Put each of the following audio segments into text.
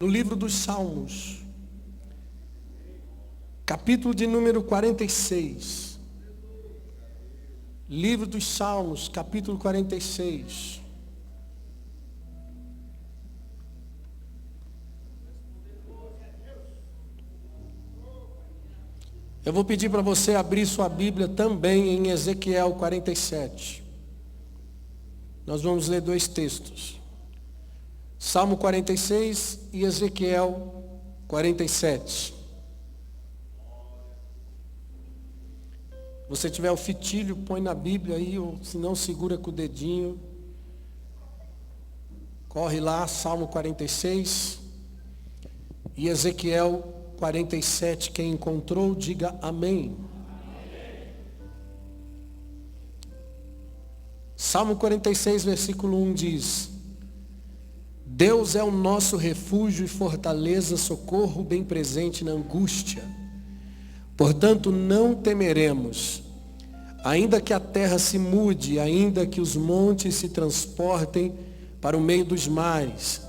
No livro dos Salmos, capítulo de número 46. Livro dos Salmos, capítulo 46. Eu vou pedir para você abrir sua Bíblia também em Ezequiel 47. Nós vamos ler dois textos. Salmo 46 e Ezequiel 47. Se você tiver o fitilho, põe na Bíblia aí, ou se não, segura com o dedinho. Corre lá, Salmo 46 e Ezequiel 47. Quem encontrou, diga amém. Salmo 46, versículo 1 diz: Deus é o nosso refúgio e fortaleza, socorro bem presente na angústia. Portanto, não temeremos, ainda que a terra se mude, ainda que os montes se transportem para o meio dos mares,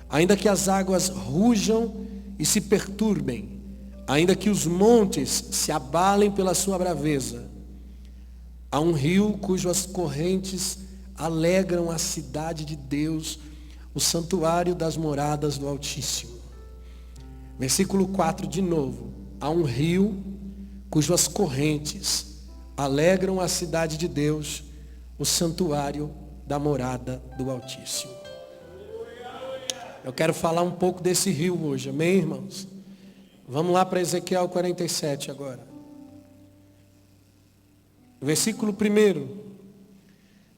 ainda que as águas rujam e se perturbem, ainda que os montes se abalem pela sua braveza. Há um rio cujas correntes alegram a cidade de Deus, o santuário das moradas do Altíssimo. Versículo 4 de novo. Há um rio cujas correntes alegram a cidade de Deus, o santuário da morada do Altíssimo. Eu quero falar um pouco desse rio hoje, amém, irmãos? Vamos lá para Ezequiel 47 agora. Versículo 1.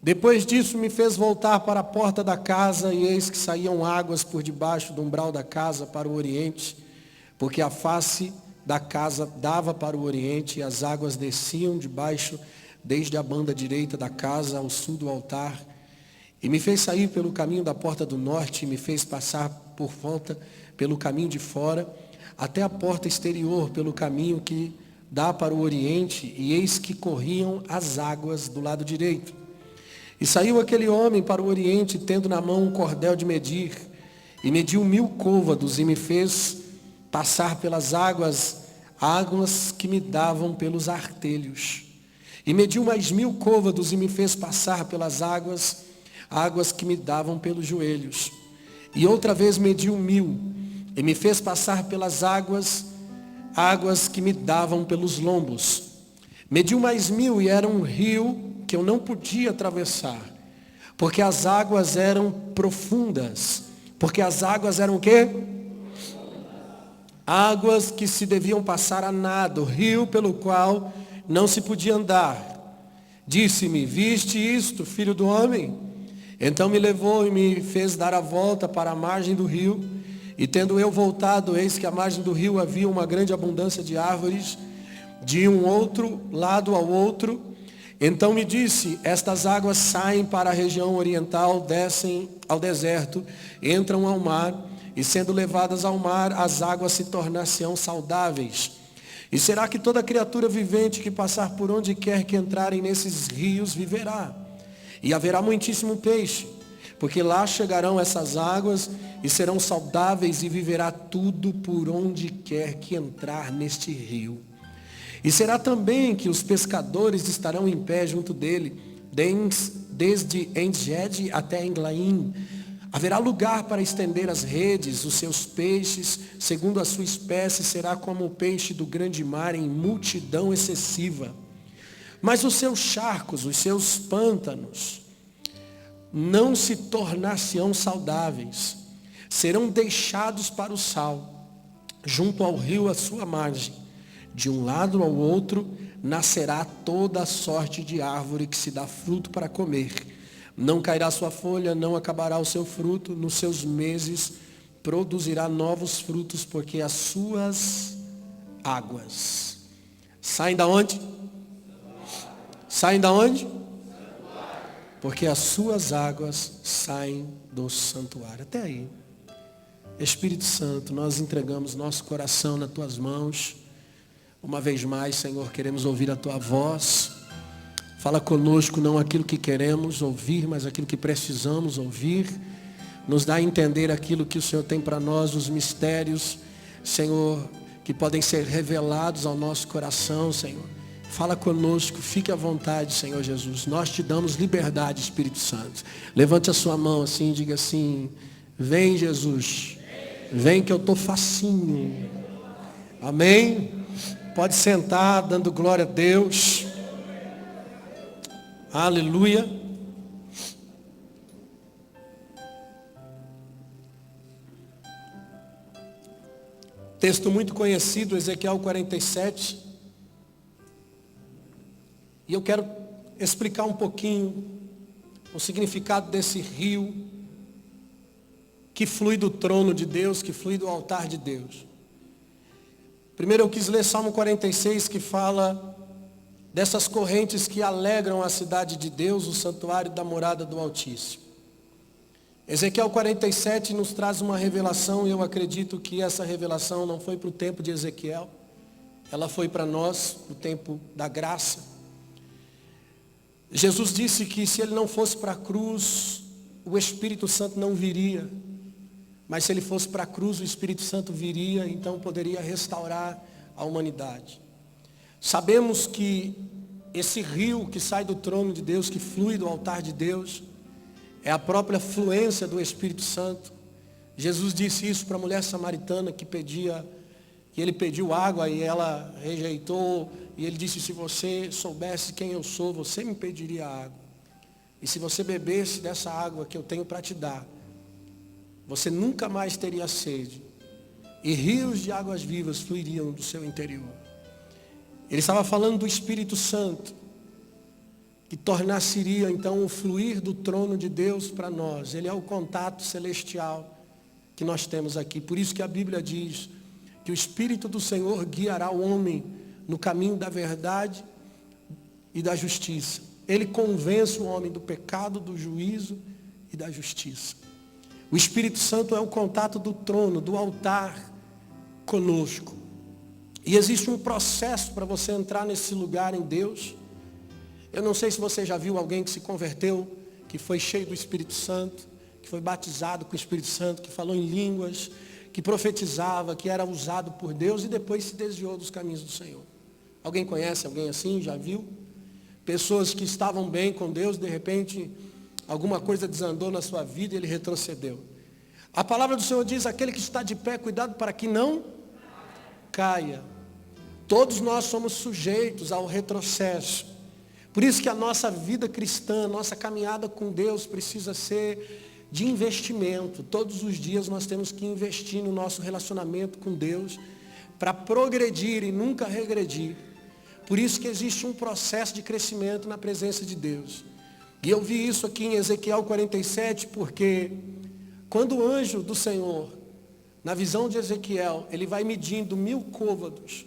Depois disso me fez voltar para a porta da casa, e eis que saíam águas por debaixo do umbral da casa para o oriente, porque a face da casa dava para o oriente, e as águas desciam debaixo, desde a banda direita da casa ao sul do altar. E me fez sair pelo caminho da porta do norte, e me fez passar por volta pelo caminho de fora, até a porta exterior, pelo caminho que dá para o oriente, e eis que corriam as águas do lado direito. E saiu aquele homem para o oriente, tendo na mão um cordel de medir, e mediu 1000 côvados, e me fez passar pelas águas que me davam pelos artelhos. E mediu mais 1000 côvados, e me fez passar pelas águas que me davam pelos joelhos. E outra vez mediu 1000, e me fez passar pelas águas que me davam pelos lombos. Mediu mais 1000, e era um rio que eu não podia atravessar, porque as águas eram profundas. Porque as águas eram o quê? Águas que se deviam passar a nado, rio pelo qual não se podia andar. Disse-me: viste isto, filho do homem? Então me levou e me fez dar a volta para a margem do rio, e tendo eu voltado, eis que à margem do rio havia uma grande abundância de árvores, de um outro lado ao outro. Então me disse: estas águas saem para a região oriental, descem ao deserto, entram ao mar, e sendo levadas ao mar, as águas se tornar-se-ão saudáveis. E será que toda criatura vivente que passar por onde quer que entrarem nesses rios viverá? E haverá muitíssimo peixe, porque lá chegarão essas águas e serão saudáveis, e viverá tudo por onde quer que entrar neste rio. E será também que os pescadores estarão em pé junto dele, desde En-Gedi até Englaim. Haverá lugar para estender as redes, os seus peixes, segundo a sua espécie, será como o peixe do grande mar em multidão excessiva. Mas os seus charcos, os seus pântanos, não se tornar-se-ão saudáveis, serão deixados para o sal, junto ao rio à sua margem. De um lado ao outro nascerá toda a sorte de árvore que se dá fruto para comer. Não cairá sua folha, não acabará o seu fruto. Nos seus meses produzirá novos frutos, porque as suas águas saem da onde? Saem da onde? Porque as suas águas saem do santuário. Até aí. Espírito Santo, nós entregamos nosso coração nas tuas mãos. Uma vez mais, Senhor, queremos ouvir a tua voz. Fala conosco, não aquilo que queremos ouvir, mas aquilo que precisamos ouvir. Nos dá a entender aquilo que o Senhor tem para nós, os mistérios, Senhor, que podem ser revelados ao nosso coração, Senhor. Fala conosco, fique à vontade, Senhor Jesus. Nós te damos liberdade, Espírito Santo. Levante a sua mão assim, diga assim: vem, Jesus. Vem que eu estou facinho. Amém? Pode sentar, dando glória a Deus. Aleluia. Texto muito conhecido, Ezequiel 47. E eu quero explicar um pouquinho o significado desse rio que flui do trono de Deus, que flui do altar de Deus. Primeiro eu quis ler Salmo 46, que fala dessas correntes que alegram a cidade de Deus, o santuário da morada do Altíssimo. Ezequiel 47 nos traz uma revelação, e eu acredito que essa revelação não foi para o tempo de Ezequiel, ela foi para nós, o tempo da graça. Jesus disse que se ele não fosse para a cruz, o Espírito Santo não viria. Mas se ele fosse para a cruz, o Espírito Santo viria, então poderia restaurar a humanidade. Sabemos que esse rio que sai do trono de Deus, que flui do altar de Deus, é a própria fluência do Espírito Santo. Jesus disse isso para a mulher samaritana que ele pediu água e ela rejeitou. E ele disse: se você soubesse quem eu sou, você me pediria água. E se você bebesse dessa água que eu tenho para te dar, você nunca mais teria sede. E rios de águas vivas fluiriam do seu interior. Ele estava falando do Espírito Santo, que tornar-se-ia então o fluir do trono de Deus para nós. Ele é o contato celestial que nós temos aqui. Por isso que a Bíblia diz que o Espírito do Senhor guiará o homem no caminho da verdade e da justiça. Ele convence o homem do pecado, do juízo e da justiça. O Espírito Santo é o contato do trono, do altar conosco. E existe um processo para você entrar nesse lugar em Deus. Eu não sei se você já viu alguém que se converteu, que foi cheio do Espírito Santo, que foi batizado com o Espírito Santo, que falou em línguas, que profetizava, que era usado por Deus e depois se desviou dos caminhos do Senhor. Alguém conhece alguém assim? Já viu? Pessoas que estavam bem com Deus, de repente alguma coisa desandou na sua vida e ele retrocedeu. A palavra do Senhor diz: aquele que está de pé, cuidado para que não caia. Todos nós somos sujeitos ao retrocesso. Por isso que a nossa vida cristã, a nossa caminhada com Deus precisa ser de investimento. Todos os dias nós temos que investir no nosso relacionamento com Deus para progredir e nunca regredir. Por isso que existe um processo de crescimento na presença de Deus. E eu vi isso aqui em Ezequiel 47, porque quando o anjo do Senhor, na visão de Ezequiel, ele vai medindo 1000 côvados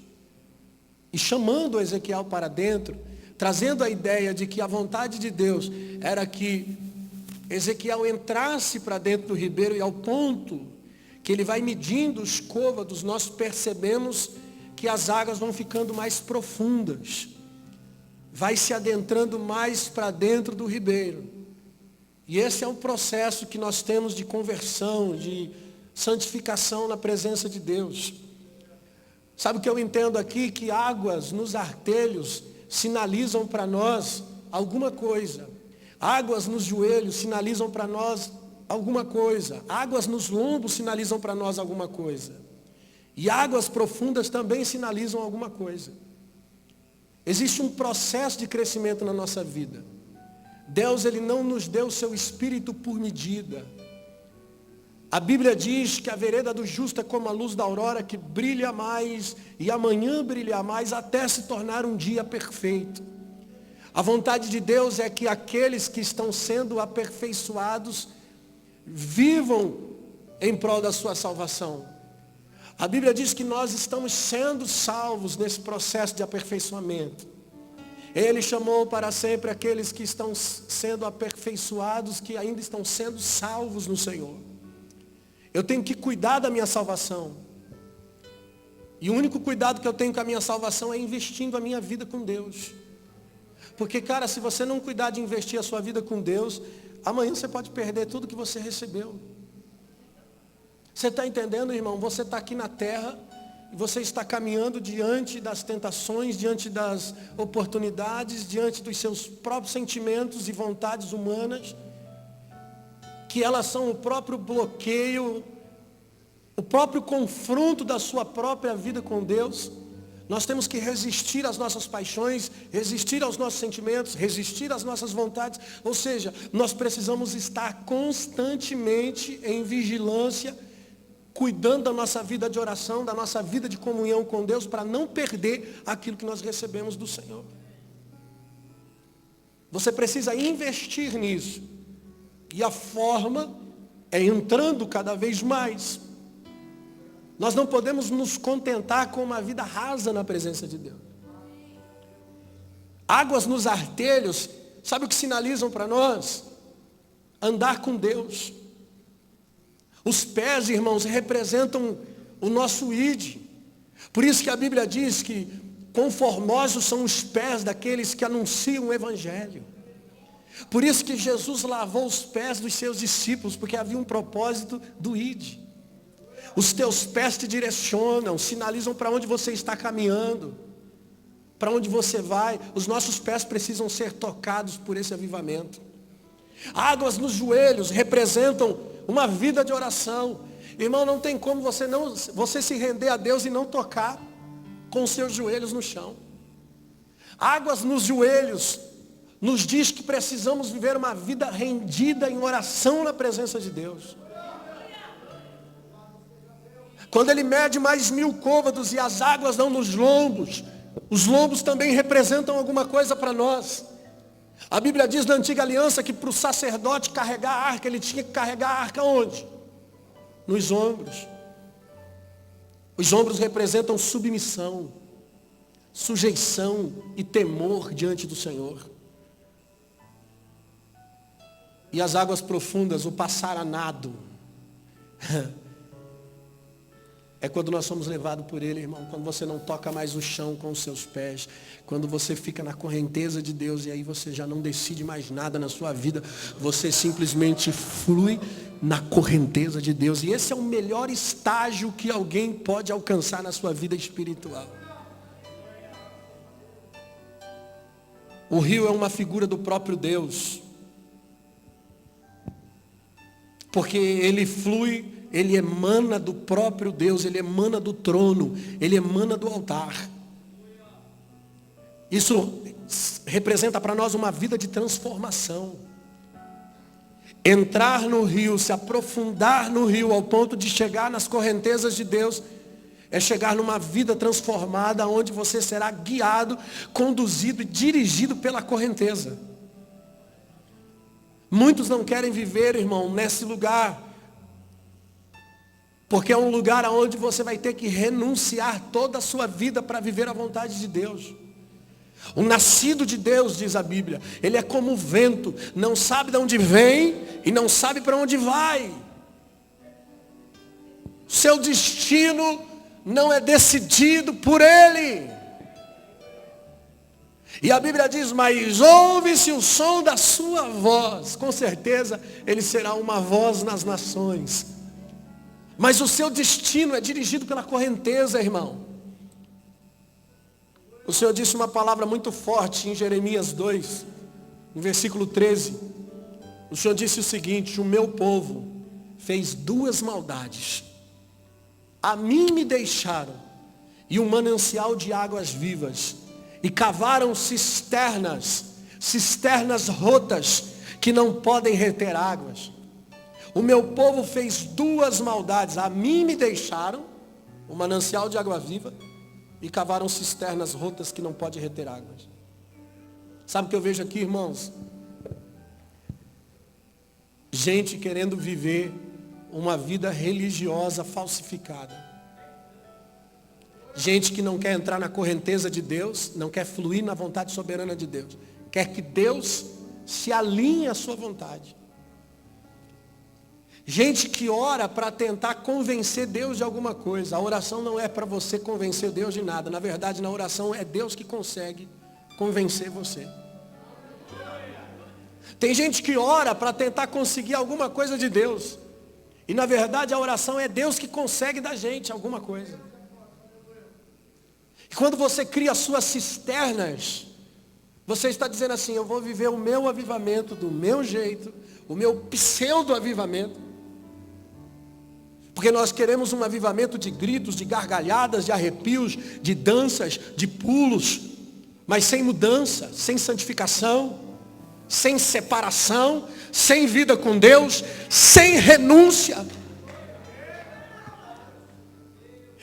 e chamando Ezequiel para dentro, trazendo a ideia de que a vontade de Deus era que Ezequiel entrasse para dentro do ribeiro, e ao ponto que ele vai medindo os côvados, nós percebemos que as águas vão ficando mais profundas. Vai se adentrando mais para dentro do ribeiro. E esse é um processo que nós temos de conversão, de santificação na presença de Deus. Sabe o que eu entendo aqui? Que águas nos artelhos sinalizam para nós alguma coisa. Águas nos joelhos sinalizam para nós alguma coisa. Águas nos lombos sinalizam para nós alguma coisa. E águas profundas também sinalizam alguma coisa. Existe um processo de crescimento na nossa vida. Deus, ele não nos deu o seu espírito por medida. A Bíblia diz que a vereda do justo é como a luz da aurora, que brilha mais e amanhã brilha mais até se tornar um dia perfeito. A vontade de Deus é que aqueles que estão sendo aperfeiçoados vivam em prol da sua salvação. A Bíblia diz que nós estamos sendo salvos nesse processo de aperfeiçoamento. Ele chamou para sempre aqueles que estão sendo aperfeiçoados, que ainda estão sendo salvos no Senhor. Eu tenho que cuidar da minha salvação. E o único cuidado que eu tenho com a minha salvação é investindo a minha vida com Deus. Porque, cara, se você não cuidar de investir a sua vida com Deus, amanhã você pode perder tudo que você recebeu. Você está entendendo, irmão? Você está aqui na terra, e você está caminhando diante das tentações, diante das oportunidades, diante dos seus próprios sentimentos e vontades humanas, que elas são o próprio bloqueio, o próprio confronto da sua própria vida com Deus. Nós temos que resistir às nossas paixões, resistir aos nossos sentimentos, resistir às nossas vontades. Ou seja, nós precisamos estar constantemente em vigilância, cuidando da nossa vida de oração, da nossa vida de comunhão com Deus, para não perder aquilo que nós recebemos do Senhor. Você precisa investir nisso. E a forma é entrando cada vez mais. Nós não podemos nos contentar com uma vida rasa na presença de Deus. Águas nos artelhos, sabe o que sinalizam para nós? Andar com Deus. Os pés, irmãos, representam o nosso ide. Por isso que a Bíblia diz que conformosos são os pés daqueles que anunciam o Evangelho. Por isso que Jesus lavou os pés dos seus discípulos, porque havia um propósito do ide. Os teus pés te direcionam, sinalizam para onde você está caminhando, para onde você vai. Os nossos pés precisam ser tocados por esse avivamento. Águas nos joelhos representam uma vida de oração. Irmão, não tem como você se render a Deus e não tocar com os seus joelhos no chão. Águas nos joelhos nos diz que precisamos viver uma vida rendida em oração na presença de Deus. Quando ele mede mais 1000 côvados e as águas dão nos lombos, os lombos também representam alguma coisa para nós. A Bíblia diz na antiga aliança que para o sacerdote carregar a arca, ele tinha que carregar a arca onde? Nos ombros. Os ombros representam submissão, sujeição e temor diante do Senhor. E as águas profundas, o passar a nado, é quando nós somos levados por Ele, irmão. Quando você não toca mais o chão com os seus pés. Quando você fica na correnteza de Deus e aí você já não decide mais nada na sua vida. Você simplesmente flui na correnteza de Deus. E esse é o melhor estágio que alguém pode alcançar na sua vida espiritual. O rio é uma figura do próprio Deus. Porque ele flui, ele emana do próprio Deus, ele emana do trono, ele emana do altar. Isso representa para nós uma vida de transformação. Entrar no rio, se aprofundar no rio ao ponto de chegar nas correntezas de Deus, é chegar numa vida transformada, onde você será guiado, conduzido e dirigido pela correnteza. Muitos não querem viver, irmão, nesse lugar. Porque é um lugar onde você vai ter que renunciar toda a sua vida para viver a vontade de Deus. O nascido de Deus, diz a Bíblia, ele é como o vento, não sabe de onde vem e não sabe para onde vai. Seu destino não é decidido por ele. E a Bíblia diz, mas ouve-se o som da sua voz. Com certeza ele será uma voz nas nações. Mas o seu destino é dirigido pela correnteza, irmão. O Senhor disse uma palavra muito forte em Jeremias 2, no versículo 13. O Senhor disse o seguinte, o meu povo fez 2 maldades. A mim me deixaram, e um manancial de águas vivas. E cavaram cisternas rotas, que não podem reter águas. O meu povo fez 2 maldades. A mim me deixaram, o manancial de água viva, e cavaram cisternas rotas que não podem reter águas. Sabe o que eu vejo aqui, irmãos? Gente querendo viver uma vida religiosa falsificada. Gente que não quer entrar na correnteza de Deus, não quer fluir na vontade soberana de Deus. Quer que Deus se alinhe à sua vontade. Gente que ora para tentar convencer Deus de alguma coisa. A oração não é para você convencer Deus de nada. Na verdade, na oração é Deus que consegue convencer você. Tem gente que ora para tentar conseguir alguma coisa de Deus. E na verdade a oração é Deus que consegue da gente alguma coisa. E quando você cria as suas cisternas, você está dizendo assim, eu vou viver o meu avivamento do meu jeito, o meu pseudo-avivamento. Porque nós queremos um avivamento de gritos, de gargalhadas, de arrepios, de danças, de pulos, mas sem mudança, sem santificação, sem separação, sem vida com Deus, sem renúncia.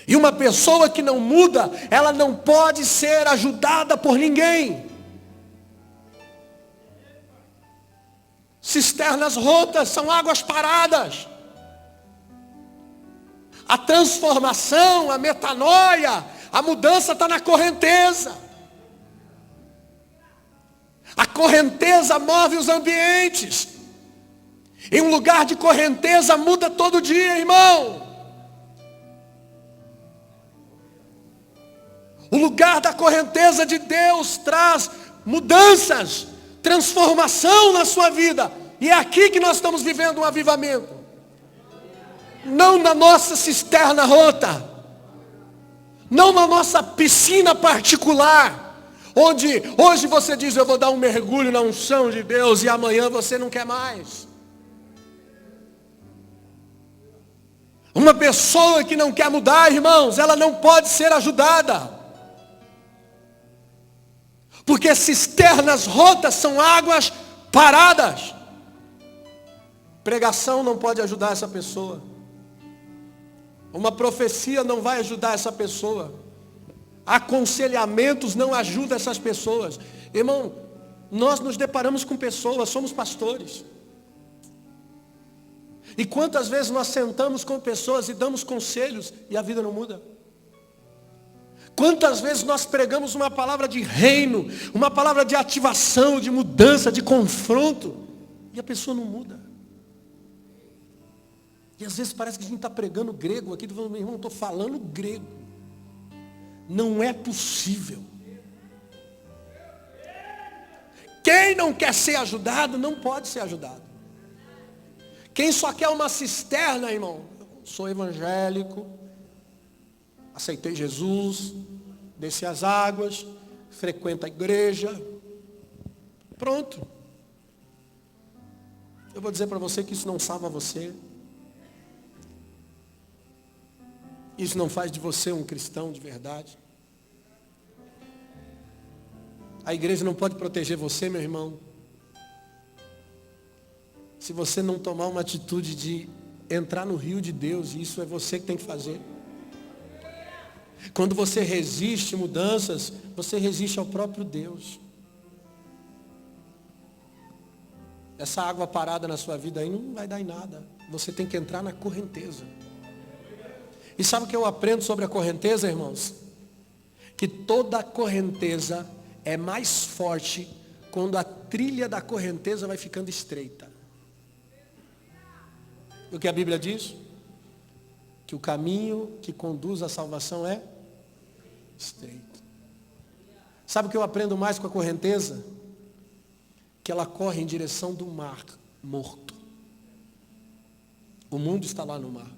E uma pessoa que não muda, ela não pode ser ajudada por ninguém. Cisternas rotas são águas paradas. A transformação, a metanoia, a mudança está na correnteza. A correnteza move os ambientes. Em um lugar de correnteza muda todo dia, irmão. O lugar da correnteza de Deus traz mudanças, transformação na sua vida. E é aqui que nós estamos vivendo um avivamento. Não na nossa cisterna rota. Não na nossa piscina particular. Onde hoje você diz, eu vou dar um mergulho na unção de Deus. E amanhã você não quer mais. Uma pessoa que não quer mudar, irmãos, ela não pode ser ajudada. Porque cisternas rotas são águas paradas. Pregação não pode ajudar essa pessoa. Uma profecia não vai ajudar essa pessoa. Aconselhamentos não ajudam essas pessoas. Irmão, nós nos deparamos com pessoas, somos pastores. E quantas vezes nós sentamos com pessoas e damos conselhos e a vida não muda? Quantas vezes nós pregamos uma palavra de reino, uma palavra de ativação, de mudança, de confronto, e a pessoa não muda. E às vezes parece que a gente está pregando grego aqui, meu irmão, estou falando grego. Não é possível. Quem não quer ser ajudado, não pode ser ajudado. Quem só quer uma cisterna, irmão, sou evangélico, aceitei Jesus, desci as águas, frequento a igreja, pronto. Eu vou dizer para você que isso não salva você. Isso não faz de você um cristão de verdade. A igreja não pode proteger você, meu irmão, se você não tomar uma atitude de entrar no rio de Deus. E isso é você que tem que fazer. Quando você resiste mudanças, você resiste ao próprio Deus. Essa água parada na sua vida aí não vai dar em nada. Você tem que entrar na correnteza. E sabe o que eu aprendo sobre a correnteza, irmãos? Que toda correnteza é mais forte quando a trilha da correnteza vai ficando estreita. O que a Bíblia diz? Que o caminho que conduz à salvação é estreito. Sabe o que eu aprendo mais com a correnteza? Que ela corre em direção do mar morto. O mundo está lá no mar.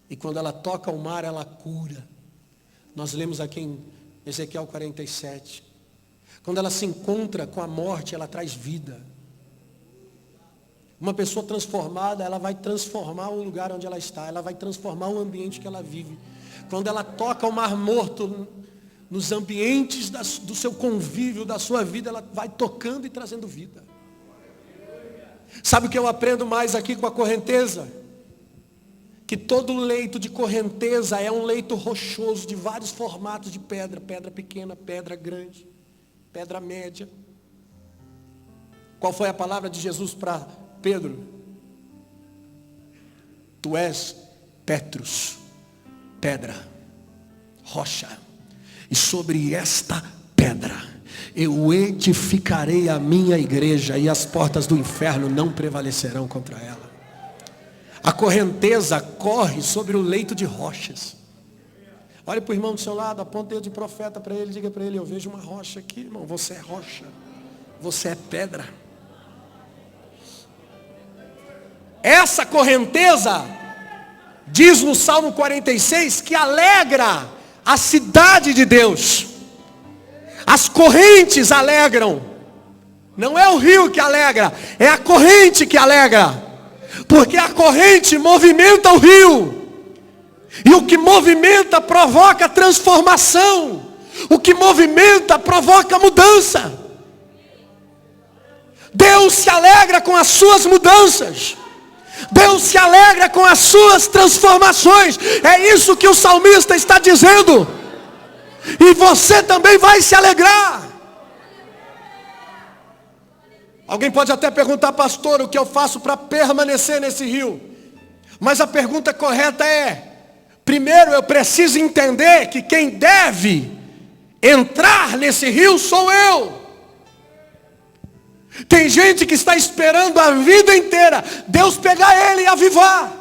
E quando ela toca o mar, ela cura. Nós lemos aqui em Ezequiel 47. Quando ela se encontra com a morte, ela traz vida. Uma pessoa transformada, ela vai transformar o lugar onde ela está. Ela vai transformar o ambiente que ela vive. Quando ela toca o mar morto, nos ambientes do seu convívio, da sua vida, ela vai tocando e trazendo vida. Sabe o que eu aprendo mais aqui com a correnteza? Que todo leito de correnteza é um leito rochoso de vários formatos de pedra. Pedra pequena, pedra grande, pedra média. Qual foi a palavra de Jesus para Pedro? Tu és Petrus, pedra, rocha. E sobre esta pedra eu edificarei a minha igreja, e as portas do inferno não prevalecerão contra ela. A correnteza corre sobre o leito de rochas. Olhe para o irmão do seu lado, aponta o dedo de profeta para ele, diga para ele, eu vejo uma rocha aqui, irmão, você é rocha, você é pedra. Essa correnteza, diz no Salmo 46, que alegra a cidade de Deus. As correntes alegram. Não é o rio que alegra, é a corrente que alegra. Porque a corrente movimenta o rio. E o que movimenta provoca transformação. O que movimenta provoca mudança. Deus se alegra com as suas mudanças. Deus se alegra com as suas transformações. É isso que o salmista está dizendo. E você também vai se alegrar. Alguém pode até perguntar, pastor, o que eu faço para permanecer nesse rio? Mas a pergunta correta é: primeiro eu preciso entender que quem deve entrar nesse rio sou eu. Tem gente que está esperando a vida inteira Deus pegar ele e avivar.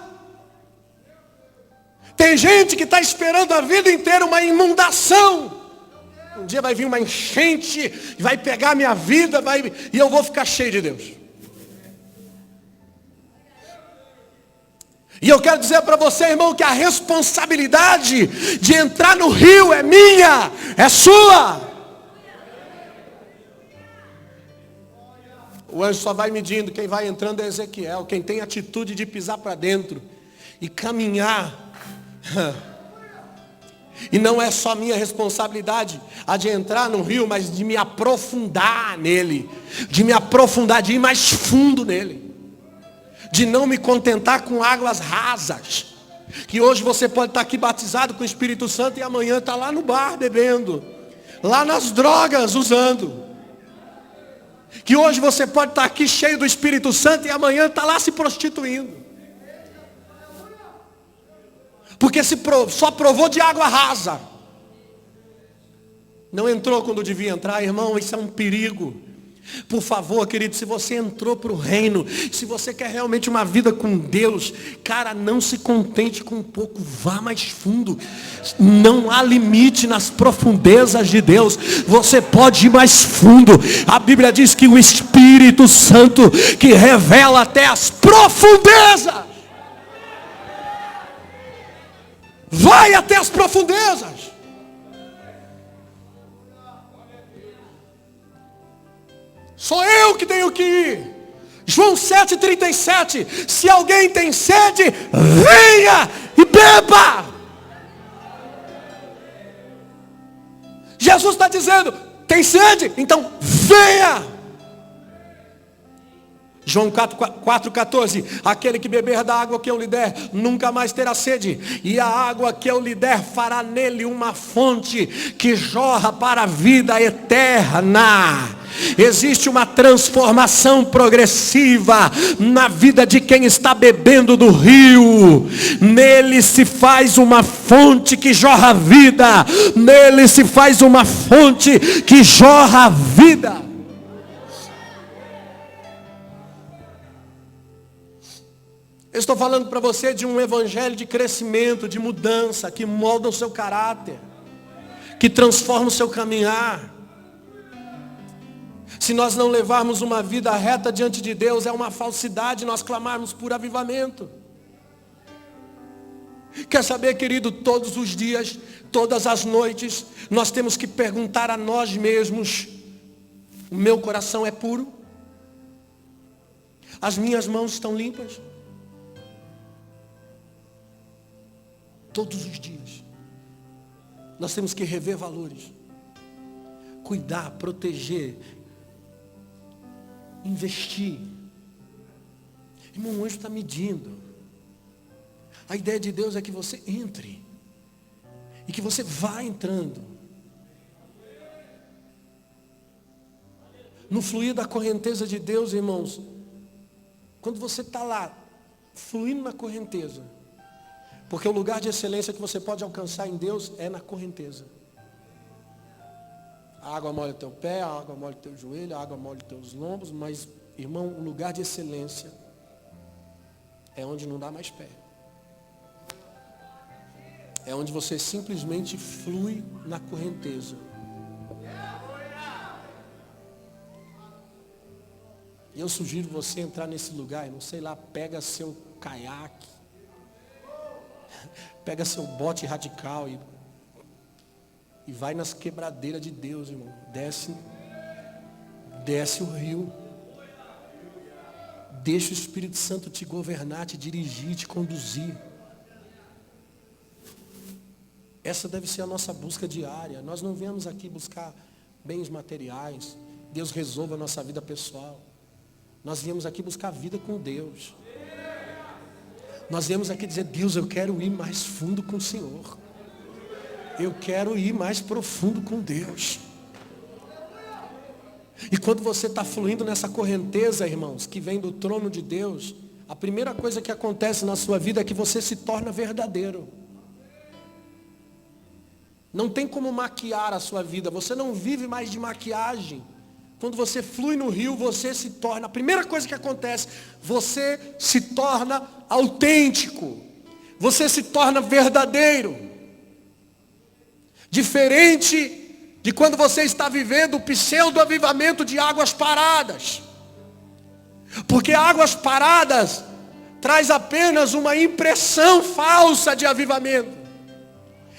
Tem gente que está esperando a vida inteira uma inundação. Um dia vai vir uma enchente, vai pegar a minha vida, e eu vou ficar cheio de Deus. E eu quero dizer para você, irmão, que a responsabilidade de entrar no rio é minha, é sua. O anjo só vai medindo, quem vai entrando é Ezequiel, quem tem atitude de pisar para dentro e caminhar. E não é só minha responsabilidade a de entrar no rio, mas de me aprofundar nele, de me aprofundar, de ir mais fundo nele, de não me contentar com águas rasas. Que hoje você pode estar aqui batizado com o Espírito Santo e amanhã está lá no bar bebendo, lá nas drogas usando. Que hoje você pode estar aqui cheio do Espírito Santo e amanhã está lá se prostituindo. Porque só provou de água rasa. Não entrou quando devia entrar, irmão, isso é um perigo. Por favor, querido, se você entrou para o reino, se você quer realmente uma vida com Deus, cara, não se contente com pouco, vá mais fundo. Não há limite nas profundezas de Deus. Você pode ir mais fundo. A Bíblia diz que o Espírito Santo que revela até as profundezas. Vai até as profundezas. Sou eu que tenho que ir. João 7,37. Se alguém tem sede, venha e beba. Jesus está dizendo, tem sede? Então venha. João 4,14. Aquele que beber da água que eu lhe der, nunca mais terá sede. E a água que eu lhe der fará nele uma fonte que jorra para a vida eterna. Existe uma transformação progressiva na vida de quem está bebendo do rio. Nele se faz uma fonte que jorra a vida. Nele se faz uma fonte que jorra a vida. Eu estou falando para você de um evangelho de crescimento, de mudança, que molda o seu caráter, que transforma o seu caminhar. Se nós não levarmos uma vida reta diante de Deus, é uma falsidade nós clamarmos por avivamento. Quer saber, querido, todos os dias, todas as noites, nós temos que perguntar a nós mesmos: o meu coração é puro? As minhas mãos estão limpas? Todos os dias nós temos que rever valores, cuidar, proteger, investir. Irmão, o anjo está medindo. A ideia de Deus é que você entre e que você vá entrando no fluir da correnteza de Deus, irmãos. Quando você está lá fluindo na correnteza, porque o lugar de excelência que você pode alcançar em Deus é na correnteza. A água molha o teu pé, a água molha o teu joelho, a água molha os teus lombos, mas, irmão, o lugar de excelência é onde não dá mais pé. É onde você simplesmente flui na correnteza. Eu sugiro você entrar nesse lugar, não sei lá, pega seu caiaque, pega seu bote radical e vai nas quebradeiras de Deus, irmão. Desce o rio. Deixa o Espírito Santo te governar, te dirigir, te conduzir. Essa deve ser a nossa busca diária. Nós não viemos aqui buscar bens materiais. Deus resolva a nossa vida pessoal. Nós viemos aqui buscar vida com Deus. Nós viemos aqui dizer, Deus, eu quero ir mais fundo com o Senhor. Eu quero ir mais profundo com Deus. E quando você está fluindo nessa correnteza, irmãos, que vem do trono de Deus, a primeira coisa que acontece na sua vida é que você se torna verdadeiro. Não tem como maquiar a sua vida, você não vive mais de maquiagem. Quando você flui no rio, você se torna, a primeira coisa que acontece, você se torna autêntico. Você se torna verdadeiro. Diferente de quando você está vivendo o pseudo-avivamento de águas paradas. Porque águas paradas traz apenas uma impressão falsa de avivamento.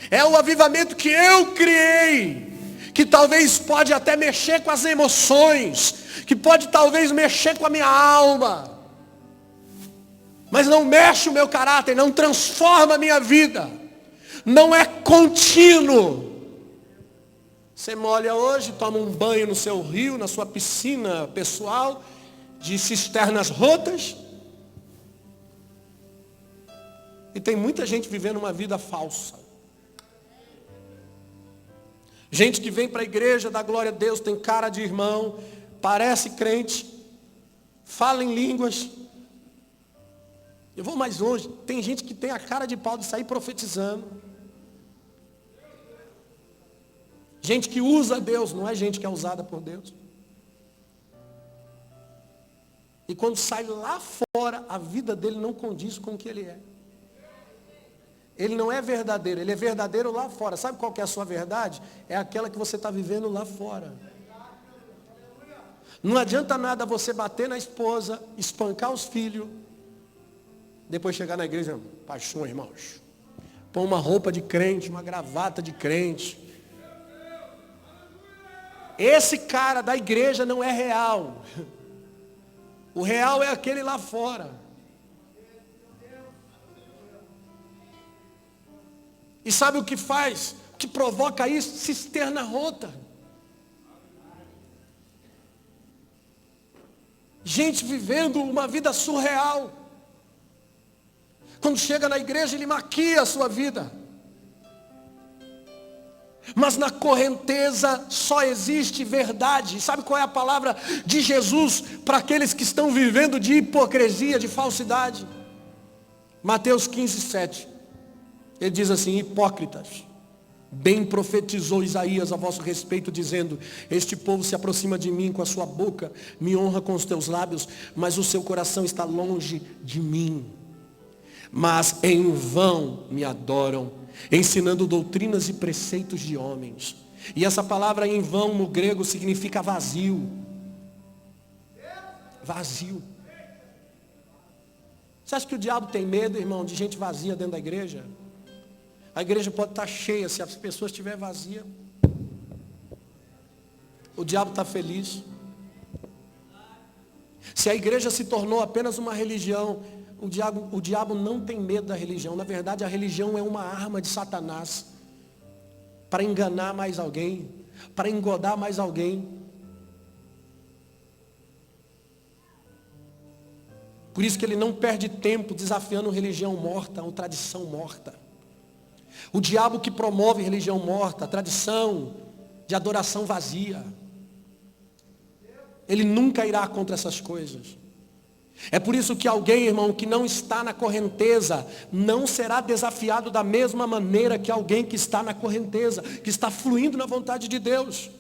É o avivamento que eu criei, que talvez pode até mexer com as emoções, que pode talvez mexer com a minha alma, mas não mexe o meu caráter, não transforma a minha vida, não é contínuo. Você molha hoje, toma um banho no seu rio, na sua piscina pessoal, de cisternas rotas, e tem muita gente vivendo uma vida falsa. Gente que vem para a igreja, dá glória a Deus, tem cara de irmão, parece crente, fala em línguas. Eu vou mais longe, tem gente que tem a cara de pau de sair profetizando. Gente que usa Deus, não é gente que é usada por Deus. E quando sai lá fora, a vida dele não condiz com o que ele é. Ele não é verdadeiro, ele é verdadeiro lá fora. Sabe qual que é a sua verdade? É aquela que você está vivendo lá fora. Não adianta nada você bater na esposa, espancar os filhos, depois chegar na igreja, paixão, irmãos. Põe uma roupa de crente, uma gravata de crente. Esse cara da igreja não é real. O real é aquele lá fora. E sabe o que faz? O que provoca isso? Cisterna rota. Gente vivendo uma vida surreal. Quando chega na igreja, ele maquia a sua vida. Mas na correnteza só existe verdade. Sabe qual é a palavra de Jesus para aqueles que estão vivendo de hipocrisia, de falsidade? Mateus 15, 7. Ele diz assim, hipócritas, bem profetizou Isaías a vosso respeito, dizendo, este povo se aproxima de mim com a sua boca, me honra com os teus lábios, mas o seu coração está longe de mim. Mas em vão me adoram, ensinando doutrinas e preceitos de homens. E essa palavra em vão no grego significa vazio. Vazio. Você acha que o diabo tem medo, irmão, de gente vazia dentro da igreja? A igreja pode estar cheia, se as pessoas estiverem vazias. O diabo está feliz. Se a igreja se tornou apenas uma religião, o diabo não tem medo da religião. Na verdade, a religião é uma arma de Satanás para enganar mais alguém, para engodar mais alguém. Por isso que ele não perde tempo desafiando religião morta ou tradição morta. O diabo que promove religião morta, tradição de adoração vazia, ele nunca irá contra essas coisas. É por isso que alguém, irmão, que não está na correnteza, não será desafiado da mesma maneira que alguém que está na correnteza, que está fluindo na vontade de Deus.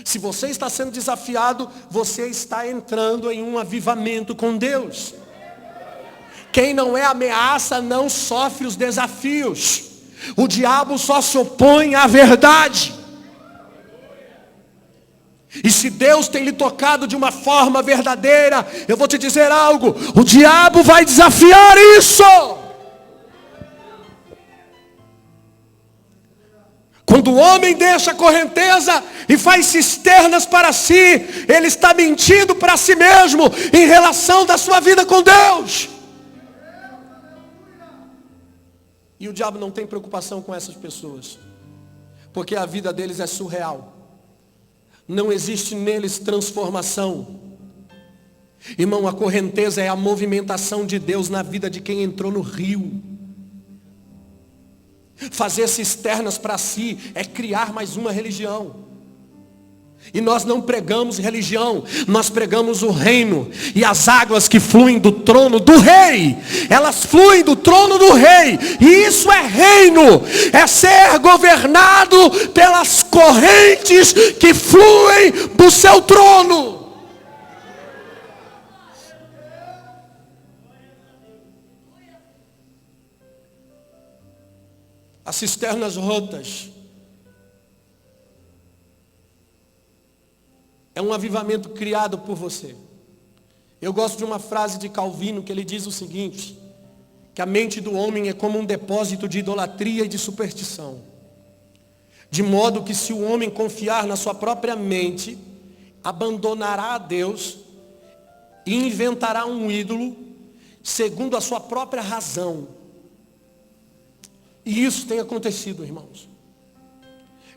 Se você está sendo desafiado, você está entrando em um avivamento com Deus. Quem não é ameaça não sofre os desafios. O diabo só se opõe à verdade. E se Deus tem lhe tocado de uma forma verdadeira, eu vou te dizer algo, o diabo vai desafiar isso. Quando o homem deixa a correnteza e faz cisternas para si, ele está mentindo para si mesmo em relação da sua vida com Deus. E o diabo não tem preocupação com essas pessoas, porque a vida deles é surreal. Não existe neles transformação. Irmão, a correnteza é a movimentação de Deus na vida de quem entrou no rio. Fazer cisternas para si é criar mais uma religião. E nós não pregamos religião, nós pregamos o reino. E as águas que fluem do trono do rei, elas fluem do trono do rei. E isso é reino, é ser governado pelas correntes que fluem do seu trono. As cisternas rotas é um avivamento criado por você. Eu gosto de uma frase de Calvino que ele diz o seguinte, que a mente do homem é como um depósito de idolatria e de superstição. De modo que se o homem confiar na sua própria mente, abandonará a Deus e inventará um ídolo segundo a sua própria razão. E isso tem acontecido, irmãos.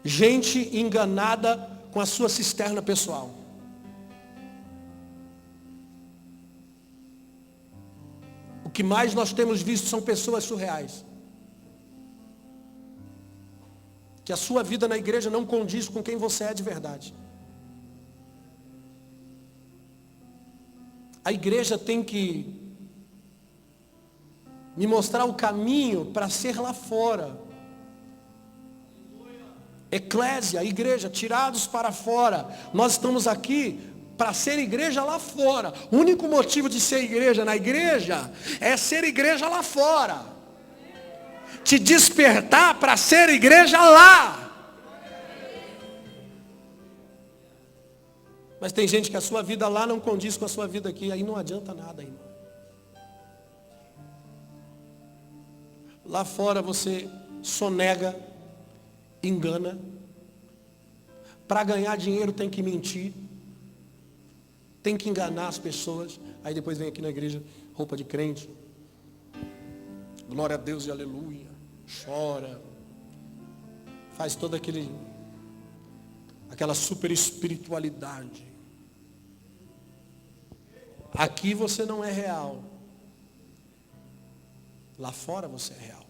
Gente enganada com a sua cisterna pessoal. O que mais nós temos visto são pessoas surreais. Que a sua vida na igreja não condiz com quem você é de verdade. A igreja tem que me mostrar o caminho para ser lá fora. Eclésia, igreja, tirados para fora. Nós estamos aqui para ser igreja lá fora. O único motivo de ser igreja na igreja é ser igreja lá fora. Te despertar para ser igreja lá. Mas tem gente que a sua vida lá não condiz com a sua vida aqui. Aí não adianta nada, irmão. Lá fora você sonega, engana. Para ganhar dinheiro tem que mentir. Tem que enganar as pessoas. Aí depois vem aqui na igreja, roupa de crente. Glória a Deus e aleluia. Chora. Faz toda aquela super espiritualidade. Aqui você não é real. Lá fora você é real.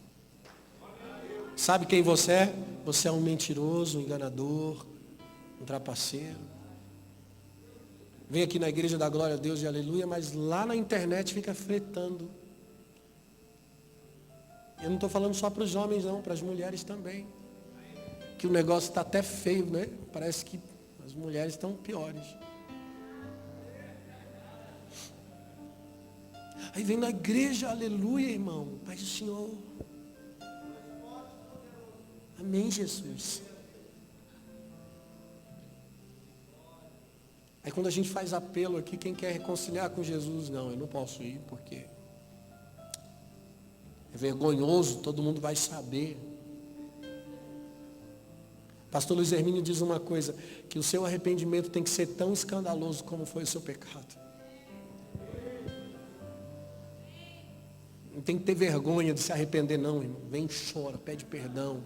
Sabe quem você é? Você é um mentiroso, um enganador, um trapaceiro. Vem aqui na igreja da glória a Deus e aleluia, mas lá na internet fica fretando. Eu não estou falando só para os homens não, para as mulheres também. Que o negócio está até feio, né? Parece que as mulheres estão piores. Aí vem na igreja, aleluia, irmão. Pai do Senhor. Amém, Jesus. Aí quando a gente faz apelo aqui, quem quer reconciliar com Jesus, não, eu não posso ir, porque é vergonhoso, todo mundo vai saber. Pastor Luiz Hermínio diz uma coisa, que o seu arrependimento tem que ser tão escandaloso como foi o seu pecado. Não tem que ter vergonha de se arrepender não, irmão. Vem, chora, pede perdão.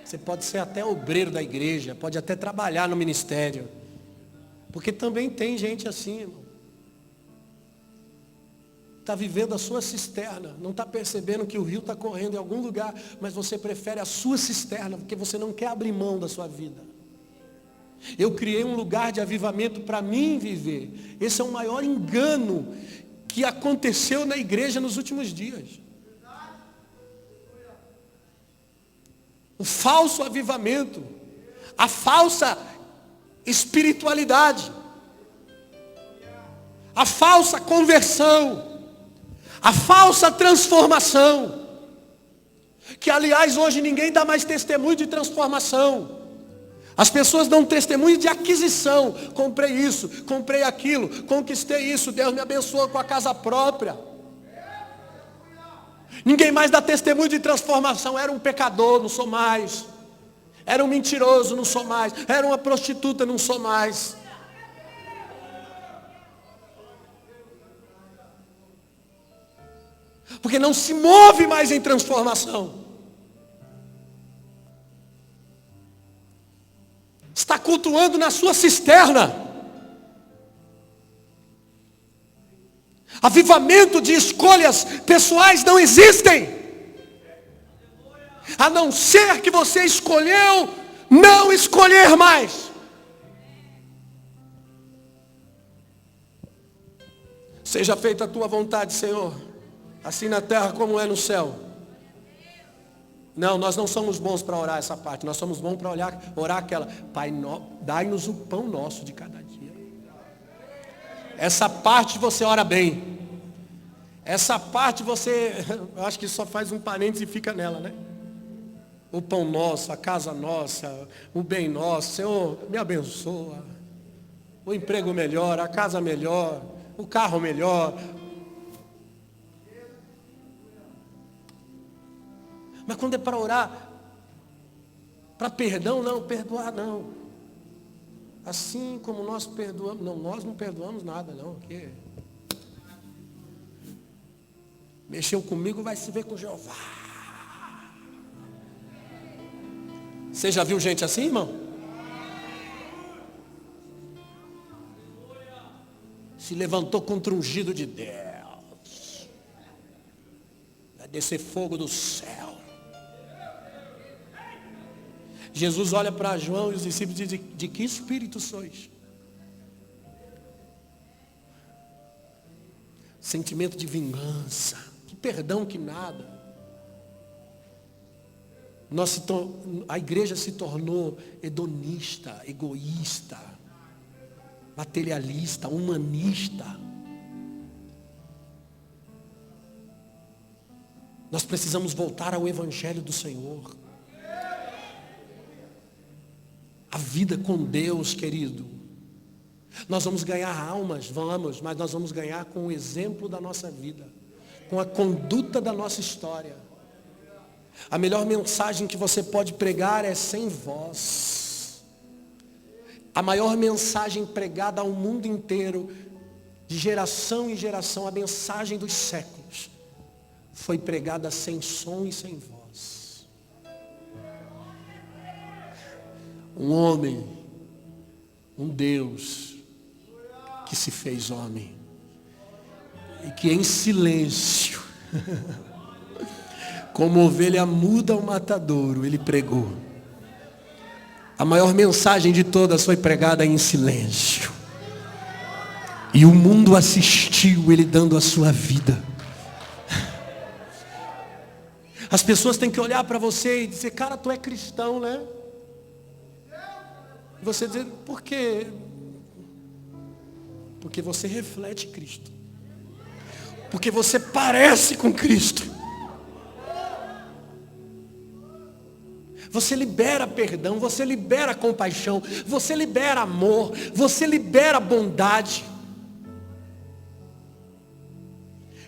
Você pode ser até obreiro da igreja, pode até trabalhar no ministério. Porque também tem gente assim, irmão. Está vivendo a sua cisterna, não está percebendo que o rio está correndo em algum lugar, mas você prefere a sua cisterna, porque você não quer abrir mão da sua vida. Eu criei um lugar de avivamento para mim viver. Esse é o maior engano que aconteceu na igreja nos últimos dias. O falso avivamento, a falsa espiritualidade, a falsa conversão, a falsa transformação, que aliás hoje ninguém dá mais testemunho de transformação. As pessoas dão testemunho de aquisição. Comprei isso, comprei aquilo, conquistei isso, Deus me abençoou com a casa própria. Ninguém mais dá testemunho de transformação. Era um pecador, não sou mais. Era um mentiroso, não sou mais. Era uma prostituta, não sou mais. Porque não se move mais em transformação. Está cultuando na sua cisterna. Avivamento de escolhas pessoais não existem. A não ser que você escolheu não escolher mais. Seja feita a tua vontade, Senhor, assim na terra como é no céu. Não, nós não somos bons para orar essa parte. Nós somos bons para orar aquela. Pai, dai-nos o pão nosso de cada dia. Essa parte você ora bem. Essa parte você, eu acho que só faz um parênteses e fica nela, né? O pão nosso, a casa nossa, o bem nosso. Senhor, me abençoa. O emprego melhor, a casa melhor, o carro melhor. Mas quando é para orar, para perdão, não, perdoar não. Assim como nós perdoamos, não, nós não perdoamos nada não. Porque mexeu comigo, vai se ver com Jeová. Você já viu gente assim, irmão? Se levantou contra o ungido de Deus. Vai descer fogo do céu. Jesus olha para João e os discípulos e diz: de que espírito sois? Sentimento de vingança, que perdão, que nada. A igreja se tornou hedonista, egoísta, materialista, humanista. Nós precisamos voltar ao Evangelho do Senhor. A vida com Deus, querido. Nós vamos ganhar almas, vamos, mas nós vamos ganhar com o exemplo da nossa vida, com a conduta da nossa história. A melhor mensagem que você pode pregar é sem voz. A maior mensagem pregada ao mundo inteiro, de geração em geração, a mensagem dos séculos, foi pregada sem som e sem voz. Um homem, um Deus, que se fez homem, e que em silêncio, como ovelha muda ao matadouro, ele pregou. A maior mensagem de todas foi pregada em silêncio. E o mundo assistiu ele dando a sua vida. As pessoas têm que olhar para você e dizer: cara, tu é cristão, né? E você dizer: por quê? Porque você reflete Cristo. Porque você parece com Cristo. Você libera perdão, você libera compaixão, você libera amor, você libera bondade.